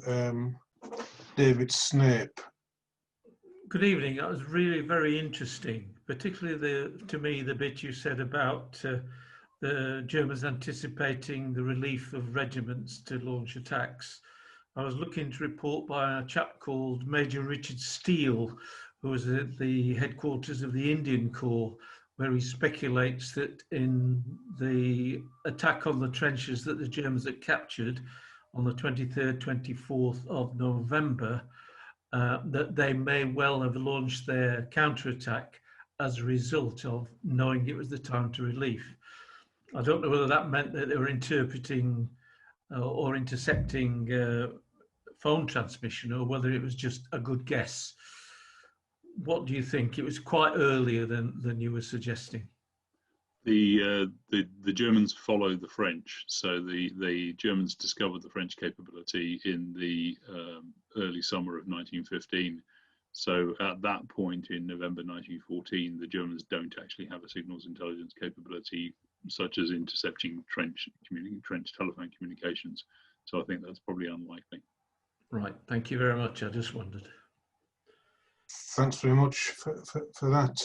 David Snape. Good evening. That was really very interesting, particularly to me the bit you said about the Germans anticipating the relief of regiments to launch attacks. I was looking to report by a chap called Major Richard Steele, who was at the headquarters of the Indian Corps, where he speculates that in the attack on the trenches that the Germans had captured on the 23rd, 24th of November, that they may well have launched their counterattack as a result of knowing it was the time to relief. I don't know whether that meant that they were interpreting or intercepting phone transmission, or whether it was just a good guess. What do you think? It was quite earlier than you were suggesting. The Germans followed the French, so the Germans discovered the French capability in the early summer of 1915. So at that point in November 1914, the Germans don't actually have a signals intelligence capability such as intercepting trench telephone communications. So I think that's probably unlikely. Right, thank you very much. I just wondered. Thanks very much for that,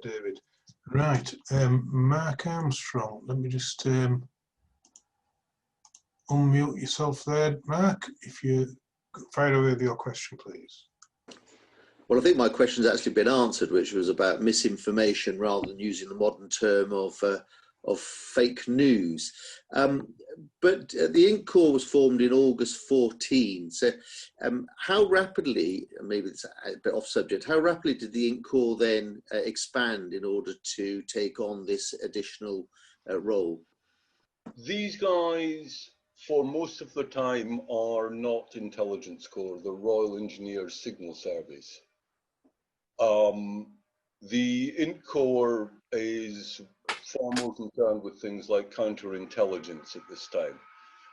David. Right, Mark Armstrong, let me just unmute yourself there. Mark, if you fire away with your question, please. Well, I think my question's actually been answered, which was about misinformation rather than using the modern term of fake news. But the Inc Corps was formed in August 14. So how rapidly, maybe it's a bit off subject, how rapidly did the Inc Corps then expand in order to take on this additional role? These guys, for most of the time, are not intelligence corps, the Royal Engineers Signal Service. The Inc Corps is far more concerned with things like counterintelligence at this time.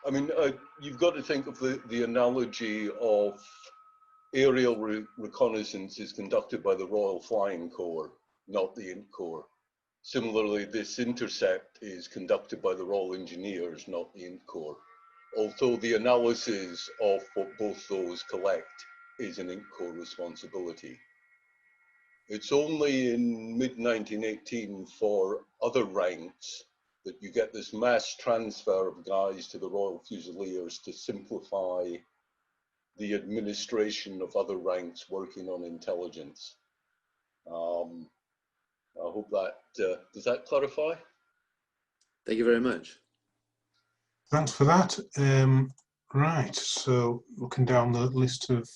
I mean, you've got to think of the analogy of aerial reconnaissance is conducted by the Royal Flying Corps, not the Inc Corps. Similarly, this intercept is conducted by the Royal Engineers, not the Inc Corps. Although the analysis of what both those collect is an Inc Corps responsibility. It's only in mid-1918 for other ranks that you get this mass transfer of guys to the Royal Fusiliers to simplify the administration of other ranks working on intelligence. I hope that, does that clarify? Thank you very much. Thanks for that. Right, so looking down the list of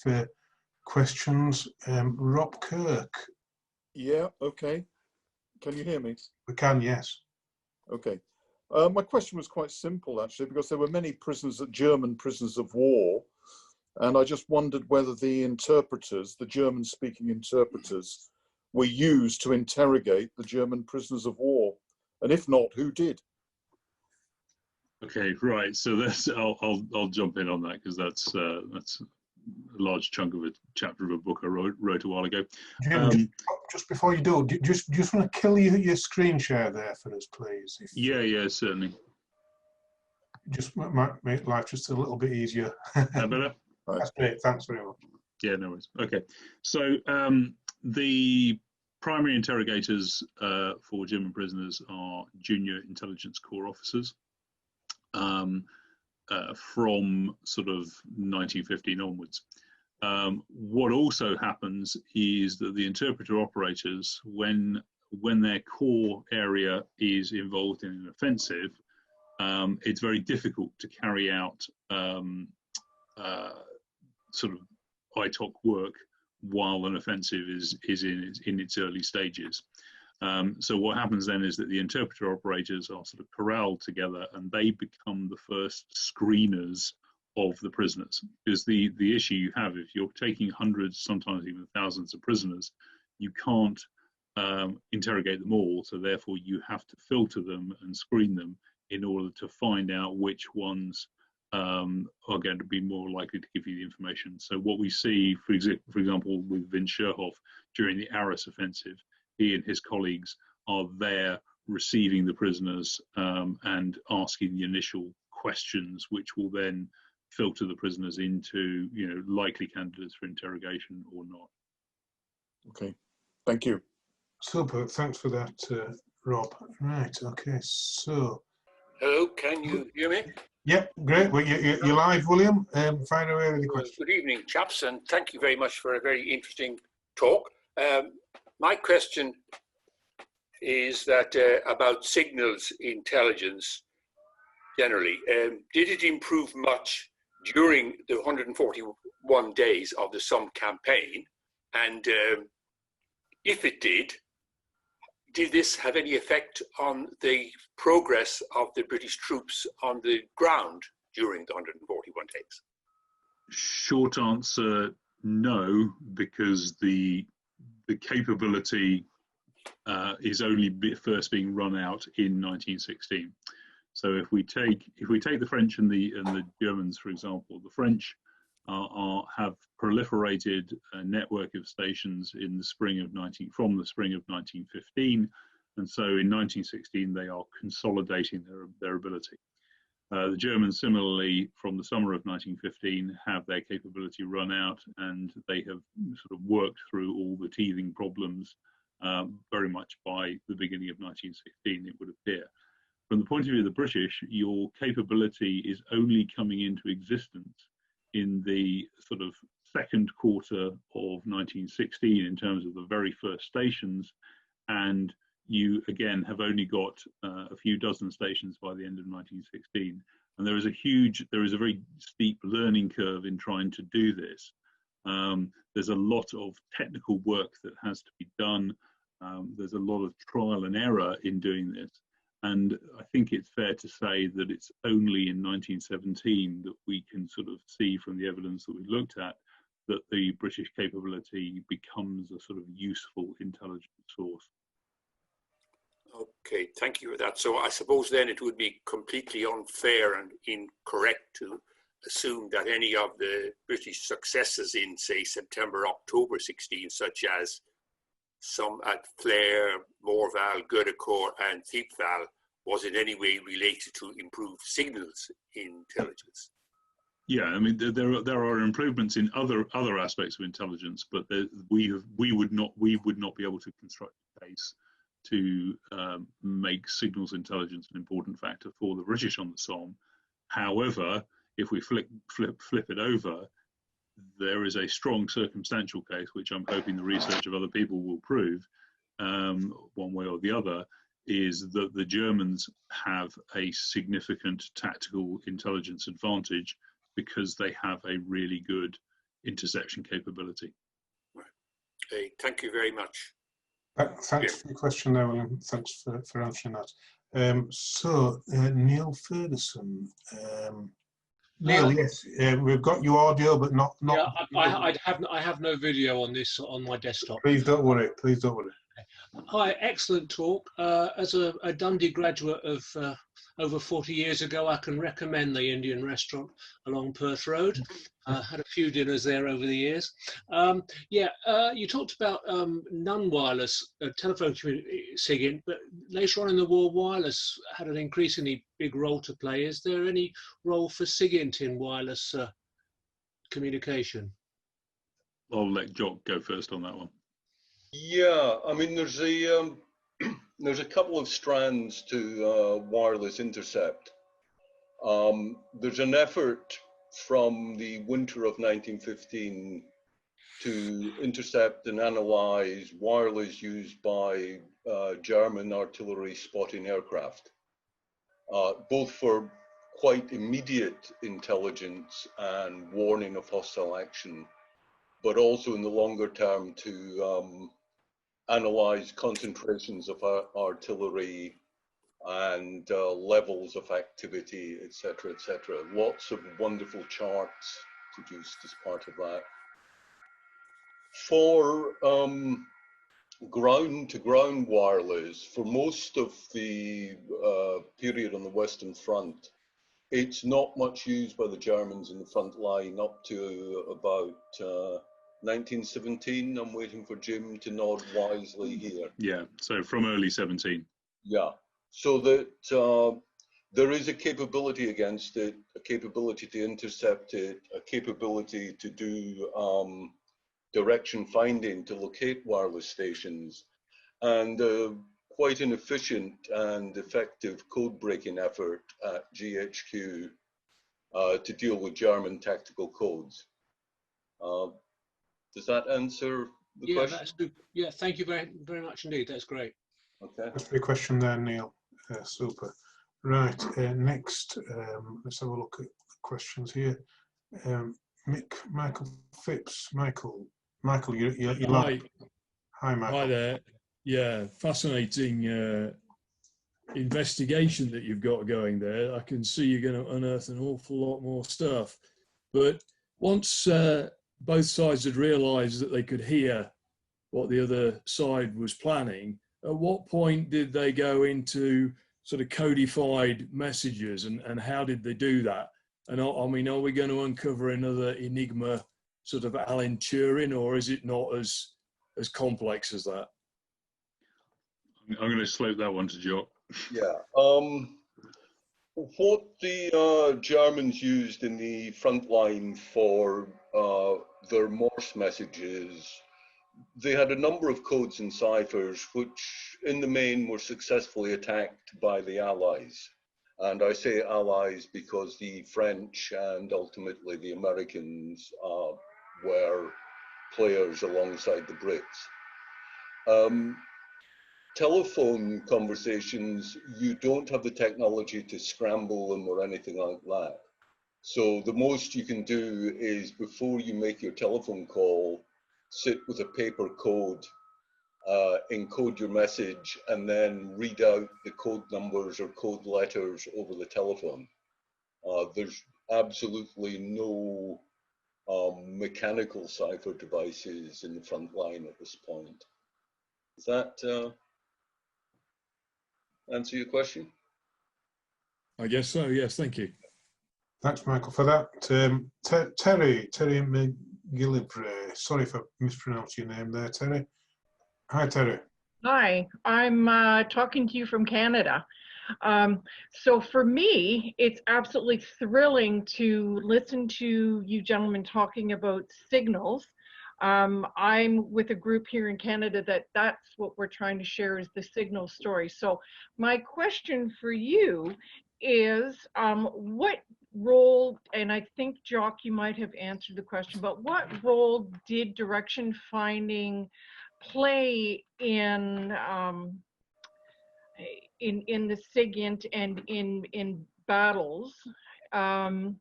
questions, Rob Kirk. Yeah, okay. Can you hear me? We can, yes. Okay. My question was quite simple, actually, because there were many prisoners, German prisoners of war, and I just wondered whether the interpreters, the German-speaking interpreters, were used to interrogate the German prisoners of war, and if not, who did? Okay, right. So that's I'll jump in on that because that's a large chunk of a chapter of a book I wrote a while ago. just before you do, just want to kill your screen share there for us, please. Yeah, certainly. Just might make life just a little bit easier. Better? That's great. Thanks very much. Yeah, no worries. Okay, so the primary interrogators for German prisoners are junior intelligence corps officers from sort of 1915 onwards. What also happens is that the interpreter operators, when their core area is involved in an offensive, it's very difficult to carry out sort of ITOC work while an offensive is in its early stages. So what happens then is that the interpreter operators are sort of corralled together, and they become the first screeners of the prisoners. Because the issue you have, if you're taking hundreds, sometimes even thousands of prisoners, you can't interrogate them all, so therefore you have to filter them and screen them in order to find out which ones are going to be more likely to give you the information. So what we see, for example, with Vince Scherhoff during the Arras offensive, he and his colleagues are there receiving the prisoners and asking the initial questions, which will then filter the prisoners into, you know, likely candidates for interrogation or not. Okay, thank you. Super, thanks for that, Rob. Right, okay, so. Hello, can you hear me? Yep, great. Well, you're live, William. Fire away with your question. Good evening, chaps, and thank you very much for a very interesting talk. My question is that about signals intelligence generally. Did it improve much during the 141 days of the Somme campaign? And if it did this have any effect on the progress of the British troops on the ground during the 141 days? Short answer, no, because the capability is only first being run out in 1916. So if we take the French and the Germans, for example, the French have proliferated a network of stations in the spring of from the spring of 1915, and so in 1916 they are consolidating their ability. The Germans similarly, from the summer of 1915, have their capability run out, and they have sort of worked through all the teething problems very much by the beginning of 1916, it would appear. From the point of view of the British, your capability is only coming into existence in the sort of second quarter of 1916 in terms of the very first stations, and you again have only got a few dozen stations by the end of 1916, and there is a very steep learning curve in trying to do this. There's a lot of technical work that has to be done. There's a lot of trial and error in doing this. And I think it's fair to say that it's only in 1917 that we can sort of see from the evidence that we looked at that the British capability becomes a sort of useful intelligence source. Okay, thank you for that. So I suppose then it would be completely unfair and incorrect to assume that any of the British successes in, say, September, October 16, such as some at Flers, Morval, Goedecourt and Thiepval, was in any way related to improved signals intelligence. Yeah, I mean there are improvements in other aspects of intelligence, but we would not be able to construct a case to make signals intelligence an important factor for the British on the Somme. However, if we flip it over, there is a strong circumstantial case, which I'm hoping the research of other people will prove, one way or the other, is that the Germans have a significant tactical intelligence advantage because they have a really good interception capability. Right. Okay, thank you very much. Thanks for the question there, William. Thanks for answering that. So, Neil Ferguson. Neil, yes, we've got your audio, but not. Yeah, I have no video on this on my desktop. Please don't worry. Please don't worry. Hi, excellent talk. As a Dundee graduate of over 40 years ago, I can recommend the Indian restaurant along Perth Road. Had a few dinners there over the years. You talked about non-wireless telephone SIGINT, but later on in the war, wireless had an increasingly big role to play. Is there any role for SIGINT in wireless communication? I'll let Jock go first on that one. Yeah, I mean, there's a couple of strands to wireless intercept. There's an effort from the winter of 1915 to intercept and analyze wireless used by German artillery spotting aircraft, both for quite immediate intelligence and warning of hostile action, but also in the longer term to analyze concentrations of artillery and levels of activity, etc., etc. Lots of wonderful charts produced as part of that. For ground-to-ground wireless, for most of the period on the Western Front, it's not much used by the Germans in the front line up to about 1917. I'm waiting for Jim to nod wisely here. Yeah, so from early 17. Yeah, so that there is a capability against it, a capability to intercept it, a capability to do direction finding to locate wireless stations, and quite an efficient and effective code breaking effort at GHQ to deal with German tactical codes. Does that answer the question? That's good. Yeah, thank you very, very much indeed. That's great. Okay. That's a good question there, Neil. Super. Right, next, let's have a look at the questions here. Michael Phipps. Michael, you're live. Hi, Michael. Hi there. Yeah, fascinating investigation that you've got going there. I can see you're going to unearth an awful lot more stuff. But once both sides had realised that they could hear what the other side was planning, at what point did they go into sort of codified messages, and how did they do that? And I mean, are we going to uncover another Enigma sort of Alan Turing, or is it not as complex as that? I'm going to slope that one to Jock. Yeah. What the Germans used in the front line for their Morse messages, they had a number of codes and ciphers which in the main were successfully attacked by the Allies. And I say Allies because the French and ultimately the Americans were players alongside the Brits. Telephone conversations, you don't have the technology to scramble them or anything like that. So the most you can do is, before you make your telephone call, sit with a paper code, encode your message, and then read out the code numbers or code letters over the telephone. There's absolutely no mechanical cipher devices in the front line at this point. Does that answer your question? I guess so, yes, thank you. Thanks, Michael, for that. Terry McGillivray, sorry if I mispronounced your name there, Terry. Hi, Terry. Hi, I'm talking to you from Canada. So for me, it's absolutely thrilling to listen to you gentlemen talking about signals. I'm with a group here in Canada that's what we're trying to share is the signal story. So my question for you is what role, and I think Jock, you might have answered the question, but what role did direction finding play in the SIGINT and in battles, and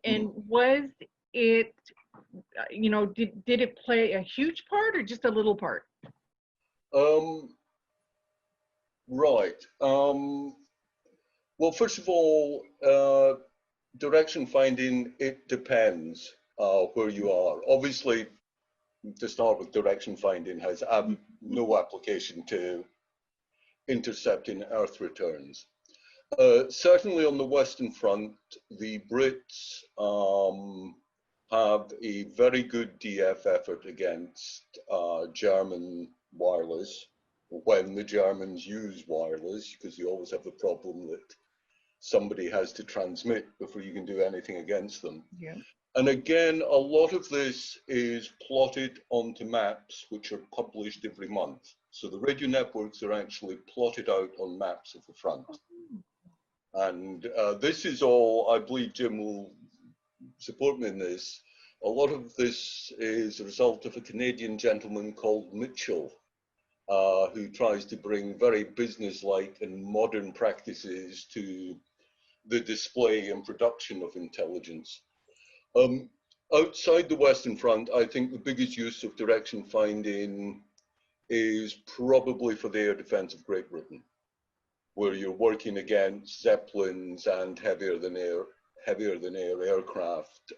was it, you know, did it play a huge part or just a little part? Right. Well, first of all, direction finding, it depends where you are. Obviously, to start with, direction finding has no application to intercepting Earth returns. Certainly on the Western Front, the Brits have a very good DF effort against German wireless, when the Germans use wireless, because you always have the problem that somebody has to transmit before you can do anything against them. Yeah. And again, a lot of this is plotted onto maps which are published every month. So the radio networks are actually plotted out on maps of the front. And this is all, I believe Jim will support me in this, a lot of this is a result of a Canadian gentleman called Mitchell, who tries to bring very business-like and modern practices to the display and production of intelligence. Outside the Western Front, I think the biggest use of direction finding is probably for the air defense of Great Britain, where you're working against Zeppelins and heavier than air aircraft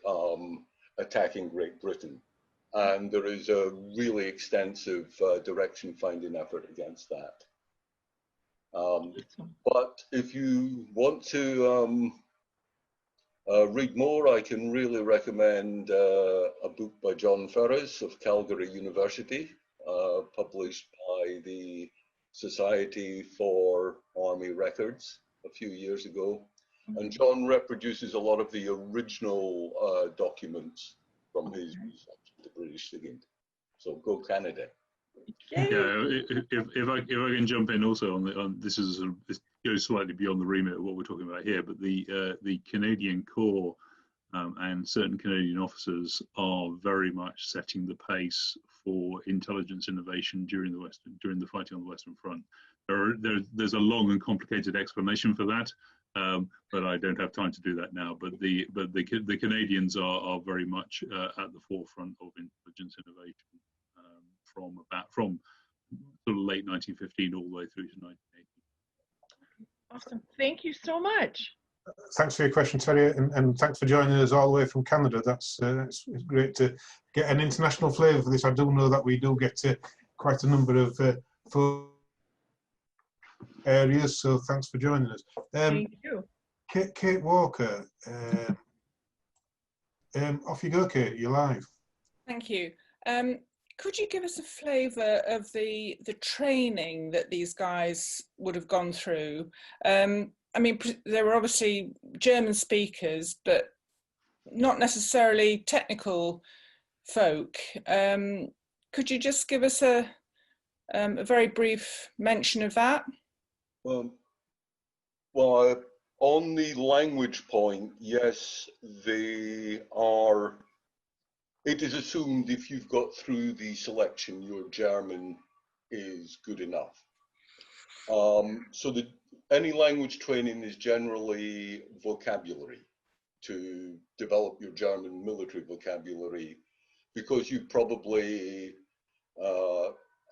attacking Great Britain. And there is a really extensive direction finding effort against that. But if you want to read more, I can really recommend a book by John Ferris of Calgary University, published by the Society for Army Records a few years ago. And John reproduces a lot of the original documents from his research, the British SIGINT. So go Canada. Yeah, if I can jump in also on this this goes slightly beyond the remit of what we're talking about here, but the Canadian Corps and certain Canadian officers are very much setting the pace for intelligence innovation during the fighting on the Western Front. There's a long and complicated explanation for that, but I don't have time to do that now. But the Canadians are very much at the forefront of intelligence innovation from sort of late 1915 all the way through to 1980. Awesome. Thank you so much. Thanks for your question, Terry, and thanks for joining us all the way from Canada. It's great to get an international flavour for this. I do know that we do get quite a number of areas, so thanks for joining us. Thank you. Kate Walker, off you go, Kate, you're live. Thank you. Could you give us a flavour of the training that these guys would have gone through? I mean, they were obviously German speakers, but not necessarily technical folk. Could you just give us a very brief mention of that? Well, on the language point, yes, they are. It is assumed if you've got through the selection, your German is good enough. So any language training is generally vocabulary, to develop your German military vocabulary, because you've probably,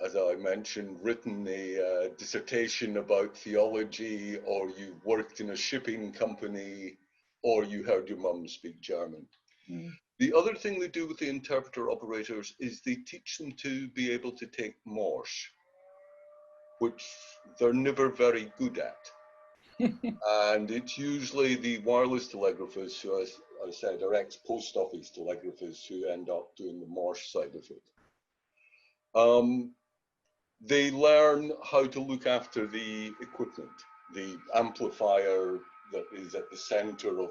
as I mentioned, written a dissertation about theology, or you've worked in a shipping company, or you heard your mum speak German. Mm. The other thing they do with the interpreter operators is they teach them to be able to take Morse, which they're never very good at. And it's usually the wireless telegraphers who, as I said, are ex-post office telegraphers who end up doing the Morse side of it. They learn how to look after the equipment, the amplifier that is at the center of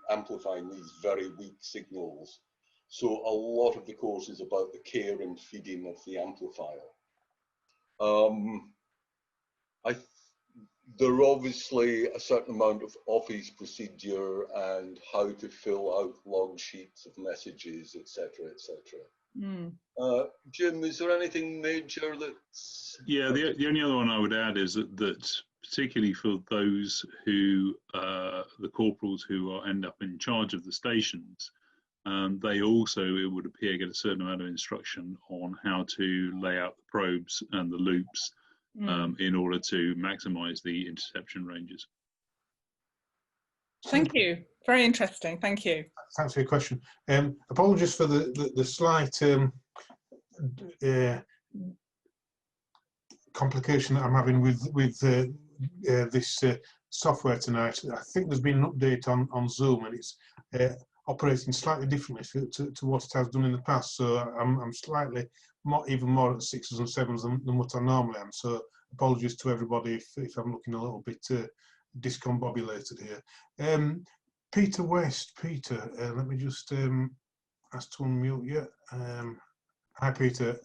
amplifying these very weak signals. So a lot of the course is about the care and feeding of the amplifier. There are obviously a certain amount of office procedure and how to fill out log sheets of messages, etc., etc. Mm. Jim, is there anything major that's... Yeah, the only other one I would add is that particularly for those who, the corporals who end up in charge of the stations, they also, it would appear, get a certain amount of instruction on how to lay out the probes and the loops in order to maximize the interception ranges. Thank you. Very interesting. Thank you. Thanks for your question. Apologies for the slight complication that I'm having with this software tonight. I think there's been an update on Zoom, and it's operating slightly differently to what it has done in the past. So I'm slightly even more at 6s and 7s than what I normally am. So apologies to everybody if I'm looking a little bit discombobulated here. Peter West, Peter, let me just ask to unmute you. Hi, Peter.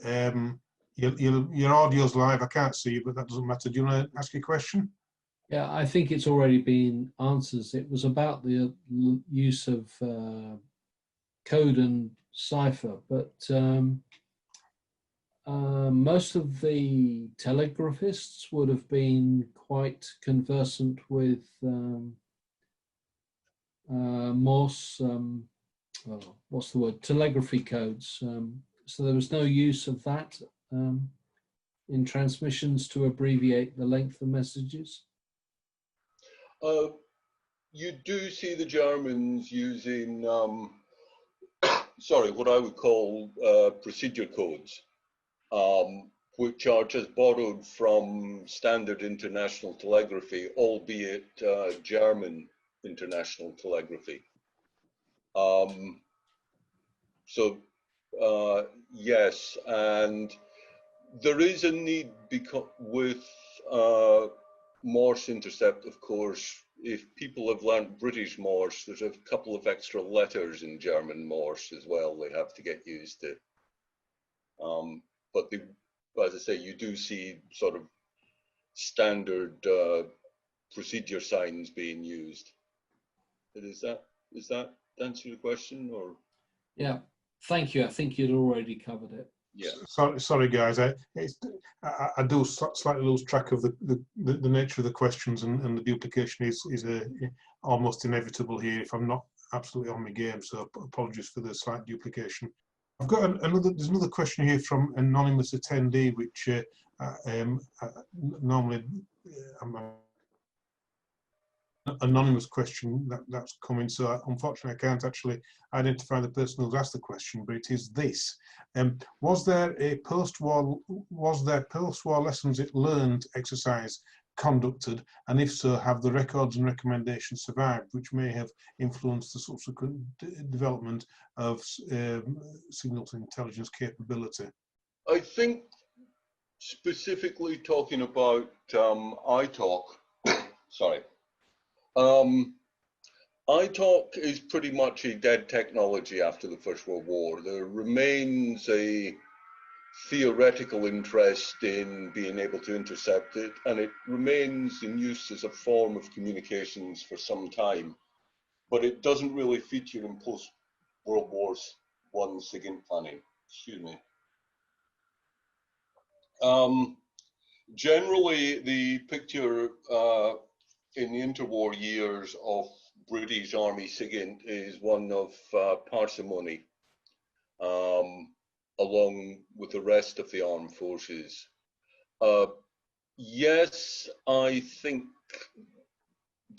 Your audio's live. I can't see you, but that doesn't matter. Do you want to ask your question? Yeah, I think it's already been answered. It was about the use of code and cipher, but most of the telegraphists would have been quite conversant with Morse, what's the word, telegraphy codes. So there was no use of that in transmissions to abbreviate the length of messages. You do see the Germans using, sorry, what I would call procedure codes, which are just borrowed from standard international telegraphy, albeit German international telegraphy. So yes, and there is a need with Morse intercept, of course. If people have learned British Morse, there's a couple of extra letters in German Morse as well they have to get used to. But as I say, you do see sort of standard procedure signs being used. Is that answer your question, or? Yeah, thank you. I think you'd already covered it. Yeah. Sorry, guys. I do slightly lose track of the nature of the questions, and the duplication is almost inevitable here if I'm not absolutely on my game. So apologies for the slight duplication. I've got there's another question here from anonymous attendee, which normally anonymous question that's coming, so unfortunately I can't actually identify the person who's asked the question, but it is this: was there post-war lessons learned exercise conducted, and if so, have the records and recommendations survived, which may have influenced the subsequent development of signals intelligence capability? I think specifically talking about iTalk, sorry. iTalk is pretty much a dead technology after the First World War. There remains a theoretical interest in being able to intercept it, and it remains in use as a form of communications for some time, but it doesn't really feature in post-World War I SIGINT planning. Excuse me. Generally, the picture in the interwar years of British Army SIGINT is one of parsimony, along with the rest of the armed forces. Yes, I think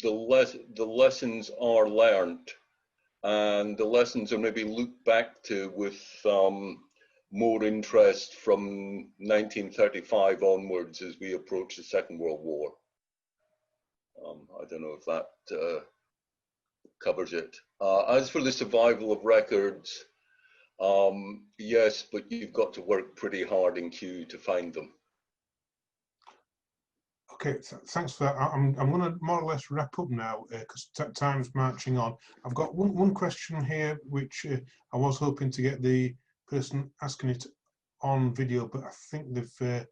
the lessons are learned, and the lessons are maybe looked back to with more interest from 1935 onwards as we approach the Second World War. I don't know if that covers it. As for the survival of records, yes, but you've got to work pretty hard in queue to find them. Okay, thanks for that. I'm going to more or less wrap up now because time's marching on. I've got one question here, which I was hoping to get the person asking it on video, but I think they've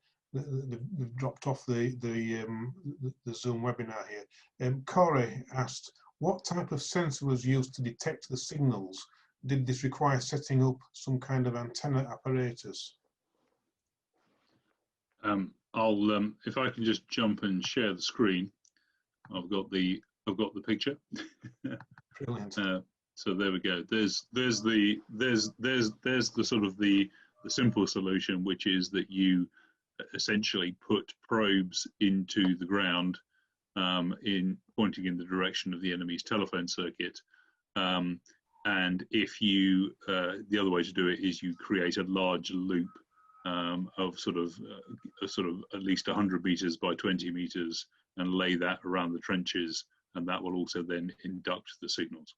dropped off the Zoom webinar here. Corey asked, what type of sensor was used to detect the signals? Did this require setting up some kind of antenna apparatus? I'll if I can just jump and share the screen. I've got the picture. Brilliant. So there we go. There's the sort of the simple solution, which is that you essentially put probes into the ground in pointing in the direction of the enemy's telephone circuit. And if you the other way to do it is you create a large loop of sort of at least 100 meters by 20 meters, and lay that around the trenches, and that will also then induct the signals.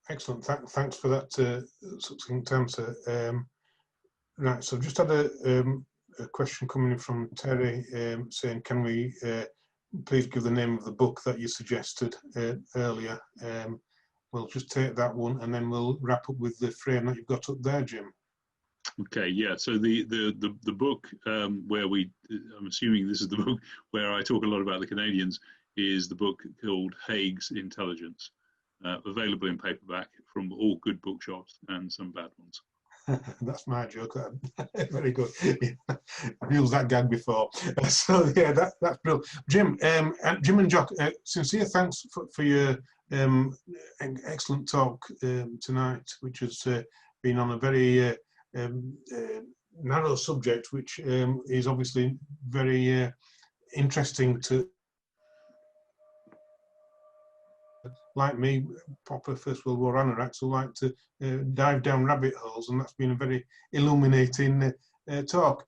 Excellent. Thanks for that succinct answer. Right, so I've just had a question coming in from Terry saying, can we please give the name of the book that you suggested earlier? We'll just take that one and then we'll wrap up with the frame that you've got up there, Jim. Okay, yeah, so the book where I'm assuming this is the book where I talk a lot about the Canadians, is the book called Haig's Intelligence, available in paperback from all good bookshops and some bad ones. That's my joke. Very good. I've used that gag before. So yeah, that's brilliant. Jim and Jock, sincere thanks for your excellent talk tonight, which has been on a very narrow subject, which is obviously very interesting to, like me, proper First World War anoraks who like to dive down rabbit holes, and that's been a very illuminating talk.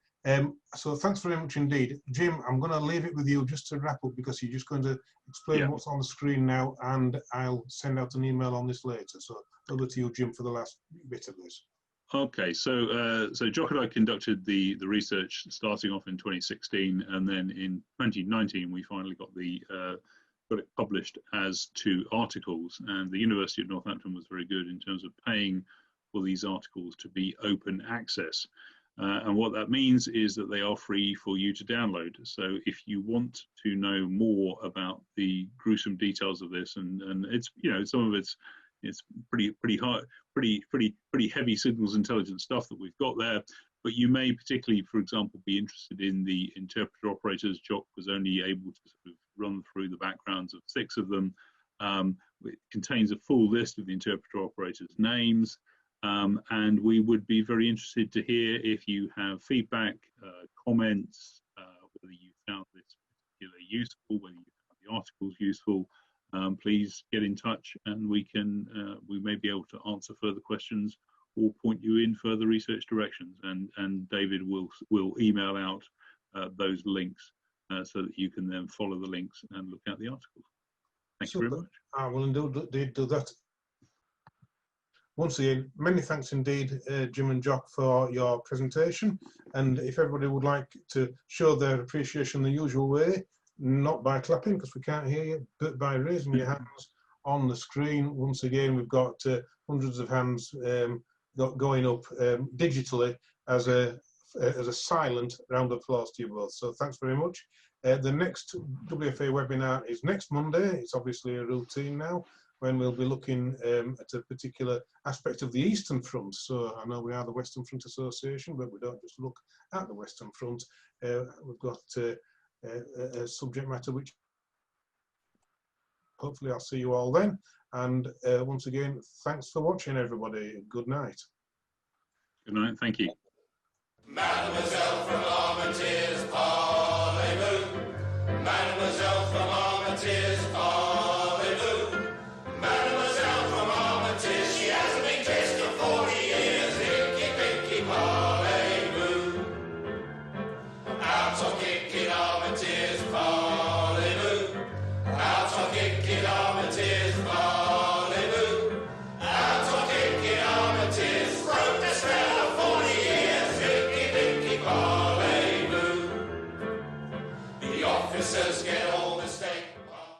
So thanks very much indeed. Jim, I'm going to leave it with you just to wrap up, because you're just going to explain what's on the screen now, and I'll send out an email on this later. So over to you, Jim, for the last bit of this. Okay, so Jock and I conducted the research starting off in 2016, and then in 2019 we finally got it published as 2 articles, and the University of Northampton was very good in terms of paying for these articles to be open access. And what that means is that they are free for you to download. So if you want to know more about the gruesome details of this, and it's, you know, some of it's pretty hard, pretty heavy signals intelligence stuff that we've got there. But you may particularly, for example, be interested in the interpreter operators. Jock was only able to sort of run through the backgrounds of 6 of them. It contains a full list of the interpreter operators' names. And we would be very interested to hear if you have feedback, comments, whether you found this particularly useful, whether you found the articles useful. Please get in touch, and we may be able to answer further questions or point you in further research directions. And David will email out those links so that you can then follow the links and look at the articles. Thank you very much. I will indeed do that. Once again, many thanks indeed, Jim and Jock, for your presentation. And if everybody would like to show their appreciation the usual way, not by clapping because we can't hear you, but by raising your hands on the screen. Once again, we've got hundreds of hands going up digitally as a silent round of applause to you both. So thanks very much. The next WFA webinar is next Monday. It's obviously a routine now, when we'll be looking at a particular aspect of the Eastern Front. So I know we are the Western Front Association, but we don't just look at the Western Front. We've got a subject matter which hopefully I'll see you all then. And once again, thanks for watching, everybody. Good night. Good night. Thank you. Mademoiselle from Armentières, parlez-vous. Mademoiselle from Armentières, parlez-vous.